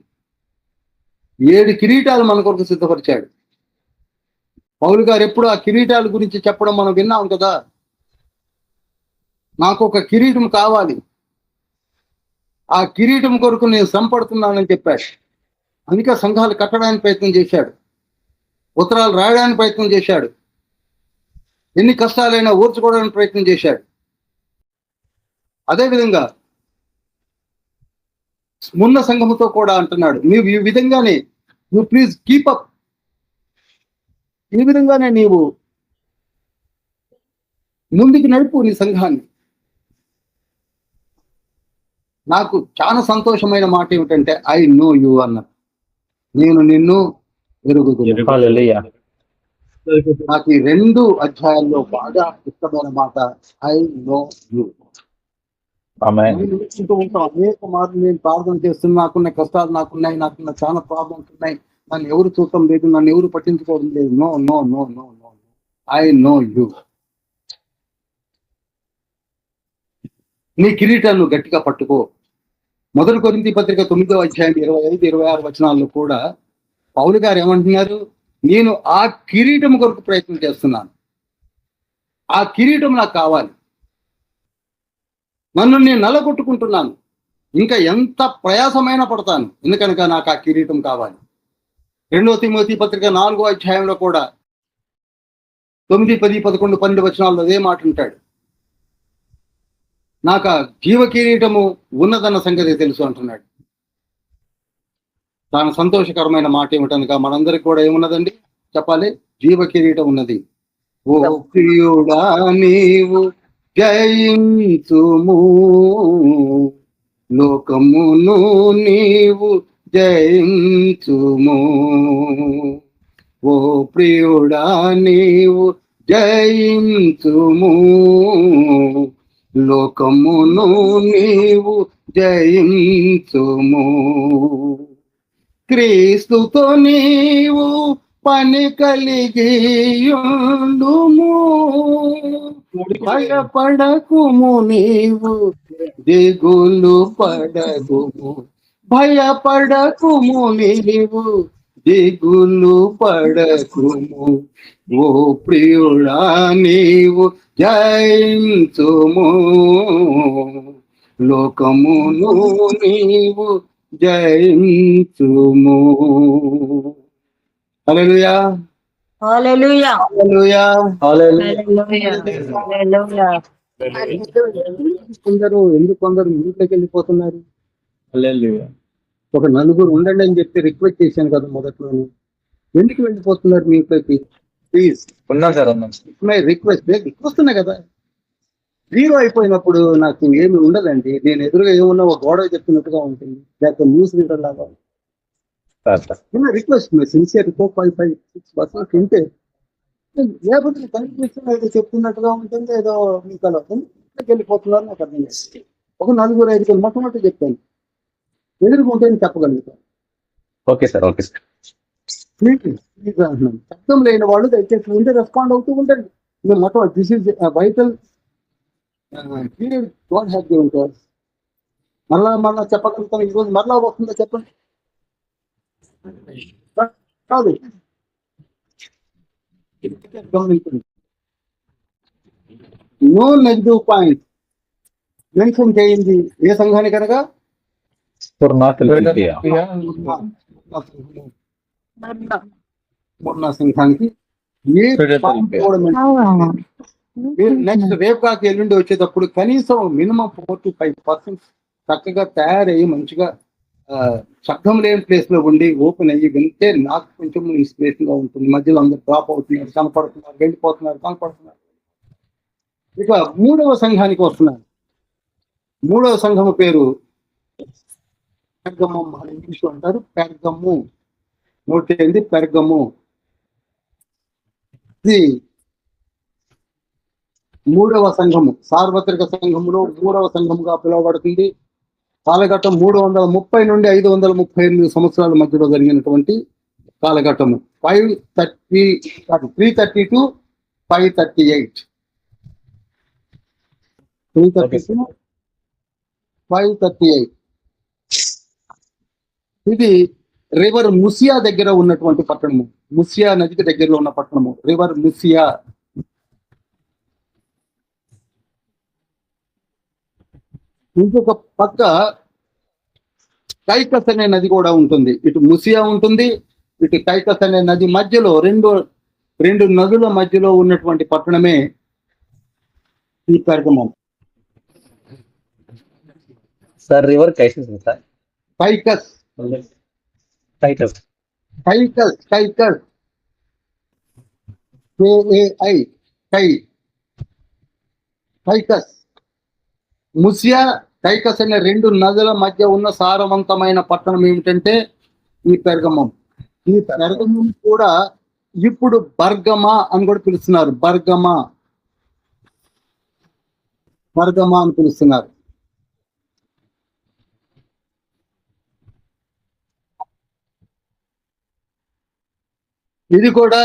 7 కిరీటాలు మన కొరకు సిద్ధపరిచాడు. పౌలు గారు ఎప్పుడు ఆ కిరీటాల గురించి చెప్పడం మనం విన్నాం కదా. నాకు ఒక కిరీటం కావాలి, ఆ కిరీటం కొరకు నేను సంపడుతున్నానని చెప్పాడు. అందుకే సంఘాలు కట్టడానికి ప్రయత్నం చేశాడు, ఉత్తరాలు రాయడానికి ప్రయత్నం చేశాడు, ఎన్ని కష్టాలైనా ఓర్చుకోవడానికి ప్రయత్నం చేశాడు. అదేవిధంగా స్మరణ సంఘముతో కూడా అంటున్నాడు, నీవు ఈ విధంగానే, నువ్వు ప్లీజ్ కీప్ అప్, ఈ విధంగానే నీవు ముందుకు నడుపు నీ సంఘాన్ని. నాకు చాలా సంతోషమైన మాట ఏమిటంటే ఐ నో యు అన్నారు. నేను నిన్ను ఎరుగుదును. నాకు ఈ 2 అధ్యాయాల్లో బాగా ఇష్టమైన మాట ఐ నో యు. అనేక మార్లు నేను ప్రార్థన చేస్తున్నా, నాకున్న కష్టాలు నాకున్నాయి, నాకున్న చాలా ప్రాబ్లమ్స్ ఉన్నాయి, నన్ను ఎవరు చూడటం లేదు, నన్ను ఎవరు పట్టించుకోవడం లేదు. No no no no no I know you. నీ కిరీటాన్ని గట్టిగా పట్టుకో. 1 కొరింథీ పత్రిక 9వ అధ్యాయం 25-26 వచనాల్లో కూడా పౌలు గారు ఏమంటున్నారు? నేను ఆ కిరీటం కొరకు ప్రయత్నం చేస్తున్నాను, ఆ కిరీటం నాకు కావాలి, నన్ను నేను నలగొట్టుకుంటున్నాను, ఇంకా ఎంత ప్రయాసమైనా పడతాను, ఎందుకనగా నాకు ఆ కిరీటం కావాలి. 2వ తిమోతి పత్రిక 4వ అధ్యాయంలో కూడా 9, 10, 11, 12 వచనాల్లో అదే మాట ఉంటాడు. నాకు ఆ జీవ కిరీటము ఉన్నదన్న సంగతి తెలుసు అంటున్నాడు. చాలా సంతోషకరమైన మాట ఏమిటనగా మనందరికి కూడా ఏమున్నదండి చెప్పాలి? జీవ కిరీటం ఉన్నది. ఓ ప్రియుడా నీవు జయించుము, లోకమును నీవు జయించుము. ఓ ప్రియుడా నీవు జయించుము, లోకమును నీవు జయించుము. క్రీస్తుతో నీవు పని కలిగియుండుము, భయపడకుము నీవు దిగులు పడకుము, భయపడకుము నీవు దిగులు పడకుము ఓ ప్రియుడా నీవు జయించుము లోకమును నీవు జయించుము. హల్లెలూయా హల్లెలూయా హల్లెలూయా హల్లెలూయా హల్లెలూయా. కొందరు ఇంట్లోకి వెళ్ళిపోతున్నారు. ఒక నలుగురు ఉండండి అని చెప్పి రిక్వెస్ట్ చేశాను కదా మొదట్లోనే. ఎందుకు వెళ్ళిపోతున్నారు మీ ఇంట్లోకి? ప్లీజ్ ఉన్నాం సార్, ఉన్నాం. మై రిక్వెస్ట్ వస్తున్నాయి కదా. జీరో అయిపోయినప్పుడు నాకు ఏమి ఉండదండి. నేను ఎదురుగా ఏమన్నా ఒక గోడ చెప్తున్నట్టుగా ఉంటుంది, లేకపోతే న్యూస్ రీడర్ లాగా. రిక్వెస్ట్ సిన్సియర్ 4-5-6% ఉంటే లేకపోతే కనిపిస్తున్న ఏదో చెప్తున్నట్టుగా ఉంటుంది, ఏదో మీకు అలా వెళ్ళిపోతున్నారు. నాకు అర్థం చేస్తుంది. ఒక 4-5 మొట్టమొదటి చెప్పాను, ఎదురుకుంటే చెప్పగలుగుతాను. Okay sir, okay sir. శబ్దం లేని వాళ్ళు దయచేసి ఉంటే రెస్పాండ్ అవుతూ ఉండండి. మొట్టమొదటి this is vital period God has given to us. మరలా చెప్పగలుగుతాం. ఈరోజు మరలా వస్తుందో చెప్పండి. కాదు, నో నెగిటివ్ పాయింట్ మెన్షన్ చేయింది ఏ సంఘానికి అనగా మొన్న సంఘానికి. నెక్స్ట్ రేపు కాక ఎల్లుండి వచ్చేటప్పుడు కనీసం మినిమం 4-5% చక్కగా తయారయ్యి మంచిగా శబ్దం లేని ప్లేస్ లో ఉండి ఓపెన్ అయ్యి వింటే నాకు కొంచెం ఇన్స్పిరేషన్ గా ఉంటుంది. మధ్యలో అందరూ డ్రాప్ అవుతున్నారు, కనపడుతున్నారు, వెళ్ళిపోతున్నారు, కనపడుతున్నారు. ఇక 3వ సంఘానికి వస్తున్నాను. 3వ సంఘము పేరు పెర్గమం. ఇంగ్లీష్ లో అంటారు పెర్గము. నోట్ చేయండి, పెర్గము. ఇది 3వ సంఘము, సార్వత్రిక సంఘములో 3వ సంఘముగా పిలువబడుతుంది. కాలఘట్టం 330 నుండి 538 సంవత్సరాల మధ్యలో జరిగినటువంటి కాలఘట్టము. 330 to 538. 538. ఇది రివర్ ముసియా దగ్గర ఉన్నటువంటి పట్టణము. ముసియా నదికి దగ్గరలో ఉన్న పట్టణము రివర్ ముసియా. ఇంకొక పక్క కైకస్ అనే నది కూడా ఉంటుంది. ఇటు ముసియా ఉంటుంది, ఇటు కైకస్ అనే నది మధ్యలో రెండు నదుల మధ్యలో ఉన్నటువంటి పట్టణమే ఈ Pergamum. Sir river Caicus sir. Caicus Caicus Caicus Caicus KAI Caicus. Mysia, Caicus అనే 2 నదుల మధ్య ఉన్న సారవంతమైన పట్టణం ఏమిటంటే ఈ పెర్గమం. ఈ పెర్గమం కూడా ఇప్పుడు బర్గమా అని కూడా పిలుస్తున్నారు. బర్గమా అని పిలుస్తున్నారు. ఇది కూడా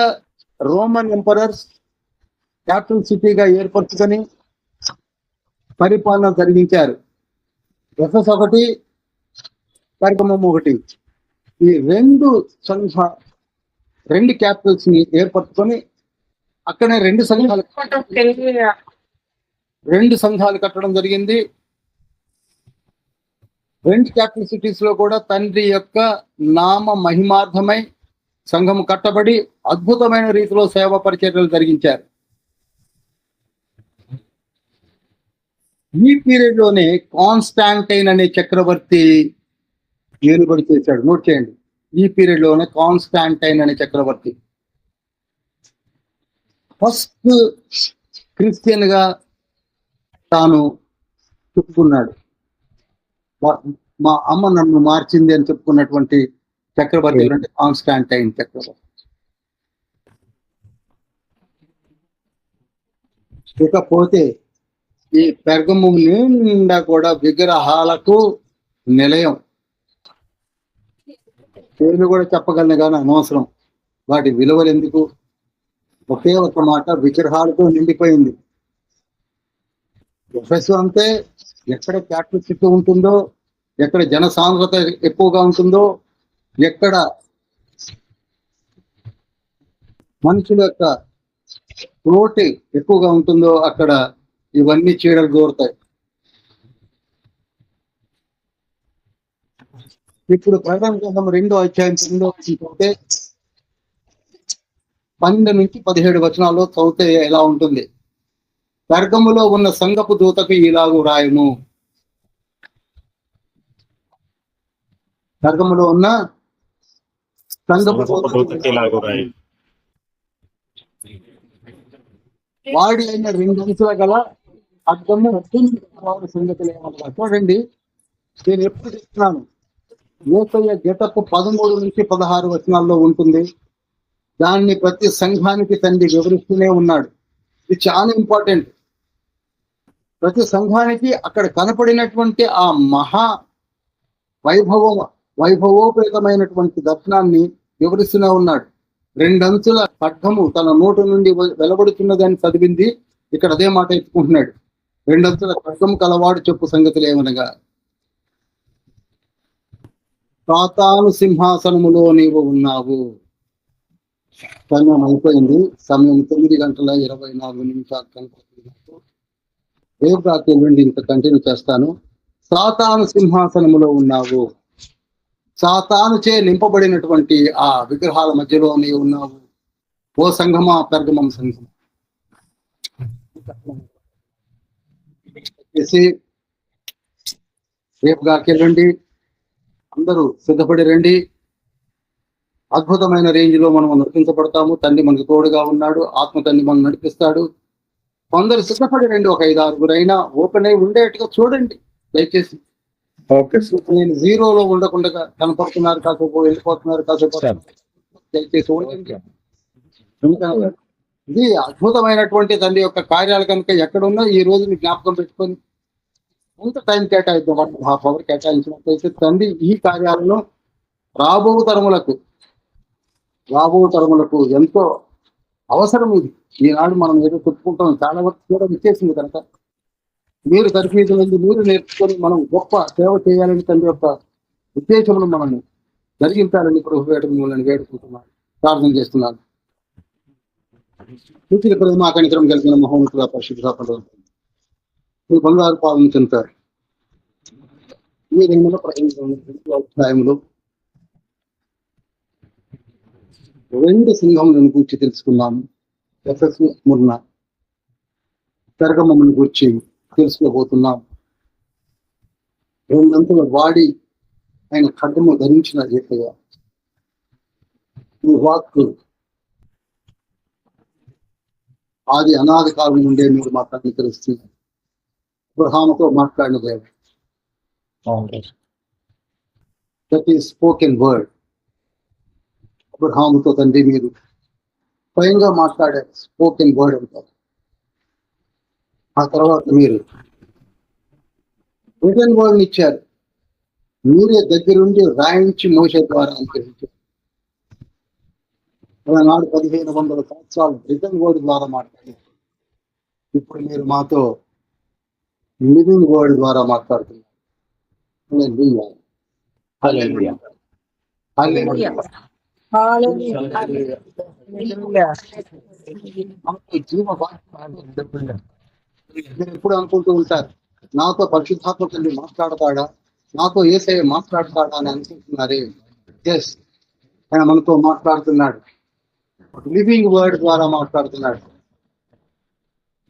రోమన్ ఎంపరర్స్ క్యాపిటల్ సిటీగా ఏర్పరచుకొని పరిపాలన జరిగించారు. ఎఫెస్ 1, పెర్గమం 1. ఈ 2 క్యాపిటల్స్ ని ఏర్పరచుకొని అక్కడే 2 సంఘాలు కట్టడం జరిగింది. 2 క్యాపిటల్ సిటీస్ లో కూడా తండ్రి యొక్క నామ మహిమార్థమై సంఘము కట్టబడి అద్భుతమైన రీతిలో సేవా పరిచర్యలు జరిగించారు. ఈ పీరియడ్ లోనే కాన్స్టాంటైన్ అనే చక్రవర్తి ఏలుబడి చేశాడు. నోట్ చేయండి, ఈ పీరియడ్ లోనే కాన్స్టాంటైన్ అనే చక్రవర్తి ఫస్ట్ క్రిస్టియన్ గా తాను చెప్పుకున్నాడు. మా అమ్మ నన్ను మార్చింది అని చెప్పుకున్నటువంటి చక్రవర్తి అంటే కాన్స్టాంటైన్ చక్రవర్తి. ఇకపోతే ఈ పెర్గమం నిండా కూడా విగ్రహాలకు నిలయం. పేర్లు కూడా చెప్పగలను కానీ అనవసరం, వాటి విలువలు ఎందుకు. ఒకే ఒక మాట, విగ్రహాలతో నిండిపోయింది. ఎఫెసు అంతే, ఎక్కడ క్యాపిటల్ సిటీ ఉంటుందో, ఎక్కడ జన సాంద్రత ఎక్కువగా ఉంటుందో, ఎక్కడ మనుషుల యొక్క ప్రోటీ ఎక్కువగా ఉంటుందో అక్కడ ఇవన్నీ చీడలు దూరతాయి. ఇప్పుడు ప్రకటన గ్రంథం 2వ అధ్యాయం 9వ చదివితే 12 నుంచి 17 వచనాల్లో చదివితే ఎలా ఉంటుంది? పెర్గములో ఉన్న సంఘపు దూతకు ఇలాగు రాయము. పెర్గములో ఉన్న సంఘపు దూతకు ఇలాగు రాయి. వాడి అయిన 2 అంచుల గల అద్దము సంగతులు ఏమన్నా చూడండి. నేను ఎప్పుడు చెప్తున్నాను, యేసయ్య గెటప్ 13 నుంచి 16 వచనాల్లో ఉంటుంది. దాన్ని ప్రతి సంఘానికి తండ్రి వివరిస్తూనే ఉన్నాడు. ఇది చాలా ఇంపార్టెంట్. ప్రతి సంఘానికి అక్కడ కనపడినటువంటి ఆ మహా వైభవోపేతమైనటువంటి దర్శనాన్ని వివరిస్తూనే ఉన్నాడు. 2 అంచుల ఖడ్గము తన నోటు నుండి వెలువడుతున్నదని చదివింది. ఇక్కడ అదే మాట ఎత్తుకుంటున్నాడు. 2 అంచుల ఖడ్గము కలవాడు చెప్పు సంగతులు ఏమనగా, సాతాను సింహాసనములో నీవు ఉన్నావు. సమయం అయిపోయింది. సమయం 9:24 కనపడుతుంది. రేపు వెళ్ళండి, ఇంకా కంటిన్యూ చేస్తాను. సాతాను సింహాసనములో ఉన్నావు. సాతాను చే నింపబడినటువంటి ఆ విగ్రహాల మధ్యలో నీవు ఉన్నావు. ఓ సంఘమా, పెర్గమం సంఘం రేపు వెళ్ళండి. అందరూ సిద్ధపడి రండి. అద్భుతమైన రేంజ్ లో మనం నడిపించబడతాము. తండ్రి మనకు తోడుగా ఉన్నాడు. ఆత్మ తండ్రి మనం నడిపిస్తాడు. కొందరు సిద్ధపడి రండి. ఒక 5-6 అయినా ఓపెన్ అయి ఉండేట్టుగా చూడండి దయచేసి. నేను 0లో ఉండకుండా కనపడుతున్నారు, కాసేపు వెళ్ళిపోతున్నారు, కాసేపు దయచేసి ఉండండి. ఇది అద్భుతమైనటువంటి తండ్రి యొక్క కార్యాలు కనుక ఎక్కడున్నా ఈ రోజు మీ జ్ఞాపకం పెట్టుకొని కొంత టైం కేటాయిద్దాం. 1.5 అవర్ కేటాయించినట్లయితే తండ్రి ఈ కార్యాలను రాబో తరములకు ఎంతో అవసరం. ఇది ఈనాడు మనం ఏదో చెప్పుకుంటాం, చాలా వరకు కూడా ఇచ్చేసింది కనుక మీరు తరఫీదు నుండి మీరు నేర్చుకొని మనం గొప్ప సేవ చేయాలని తండ్రి యొక్క ఉద్దేశమును మనల్ని జరిగించాలని ప్రభు వేడుకలను వేడుకుంటున్నాను, ప్రార్థన చేస్తున్నాను. సూచిక ప్రేమాకనికరం కలిగిన మహోన్నతుల పరిశుద్ధ బంగారు పాలన చెందుతారు. ఈ 2 అధ్యాయంలో 2 సింహములను గూర్చి తెలుసుకున్నాము. ఎఫెసు, స్ముర్న, పెర్గమమును గూర్చి తెలుసుకోబోతున్నాం. 2 అంతుల వాడి ఆయన ఖడ్గము ధరించిన రీతిగా ఈ వాక్కు ఆది అనాది కాలం నుండే మీరు మాట్లాడి తెలుస్తున్నారు. అబ్రహాముతో మాట్లాడిన దేవుడు, దట్ ఈస్ స్పోకెన్ వర్డ్. అబ్రహాముతో తండ్రి మీరు స్వయంగా మాట్లాడారు, స్పోకెన్ వర్డ్ అంటారు. ఆ తర్వాత మీరు రిటర్న్ వర్డ్ ఇచ్చారు. మీరే దగ్గరుండి రాయించి మోసే ద్వారా అనుగ్రహించారు. నాడు 1500 సంవత్సరాలు రిటర్న్ వర్డ్ ద్వారా మాట్లాడారు. ఇప్పుడు మీరు మాతో లివింగ్ వర్డ్ ద్వారా మాట్లాడుతున్నారు. ఎప్పుడు అనుకుంటూ ఉంటారు, నాతో పరిశుద్ధాత్మ తండ్రి మాట్లాడతాడా, నాతో యేసయ్య మాట్లాడతాడా అని అనుకుంటున్నారే. ఎస్, ఆయన మనతో మాట్లాడుతున్నాడు. లివింగ్ వర్డ్ ద్వారా మాట్లాడుతున్నాడు.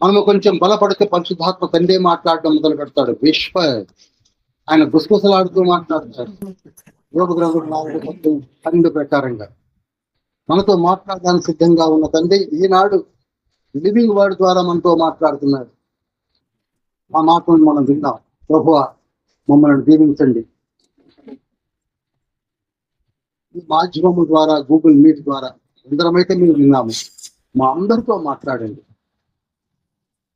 మనము కొంచెం బలపడితే పరిశుద్ధాత్మ తండ్రి మాట్లాడడం మొదలు పెడతాడు. ఆయన గుసగుసలాడుతూ మాట్లాడతాడు. యోగ గ్రంథం 4:12 ప్రకారంగా మనతో మాట్లాడడానికి సిద్ధంగా ఉన్న తండ్రి ఈనాడు లివింగ్ వర్డ్ ద్వారా మనతో మాట్లాడుతున్నాడు. ఆ మాటను మనం విన్నాం. ప్రభువా, మమ్మల్ని దీవించండి. ఈ మాధ్యమము ద్వారా, గూగుల్ మీట్ ద్వారా అందరమైతే మీరు విన్నాము. మా అందరితో మాట్లాడండి.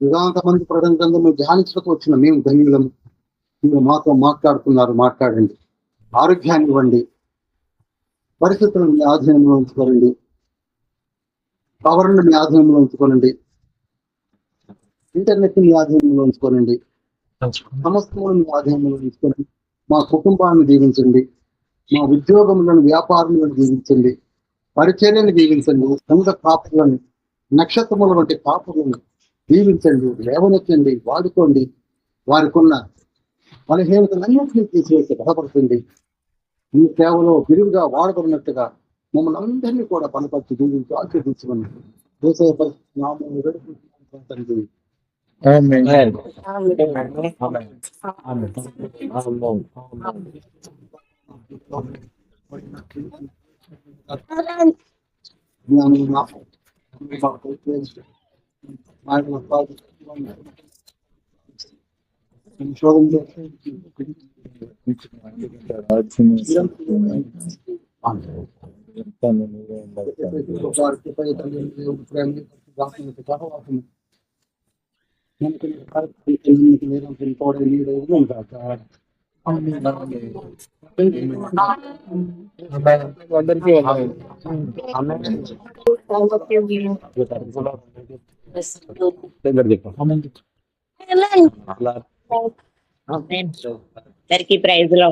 యుగాంత మంది ప్రకటన గ్రంథము ధ్యానించడానికి వచ్చిన మేము ధన్యులము. మీరు మాతో మాట్లాడుతున్నారు, మాట్లాడండి. ఆరోగ్యాన్ని ఇవ్వండి. పరిస్థితులను మీ ఆధీనంలో ఉంచుకోనండి. పవర్ను మీ ఆధీనంలో ఉంచుకోనండి. ఇంటర్నెట్ మీ ఆధీనంలో ఉంచుకోనండి. సమస్తమును మీ ఆధీనంలో ఉంచుకోండి. మా కుటుంబాన్ని దీవించండి. మా ఉద్యోగములను, వ్యాపారములను దీవించండి. పరిచర్యను దీవించండి. సంఘ కాపులను, నక్షత్రముల వంటి కాపులను దీవించండి, లేవనెత్తండి, వాడుకోండి. వారికి ఉన్న బలహీనతలన్నింటినీ తీసివేసి బలపడుతుంది. మీ సేవలో విరివిగా వాడబడినట్టుగా మమ్మల్ని అందరినీ కూడా బలపరిచి దీవించి ఆశీర్దించమని యేసయ్య పరిశుద్ధ నామములో వేడుకుంటున్నాను తండ్రి. అందరికీ ప్రైజ్ లో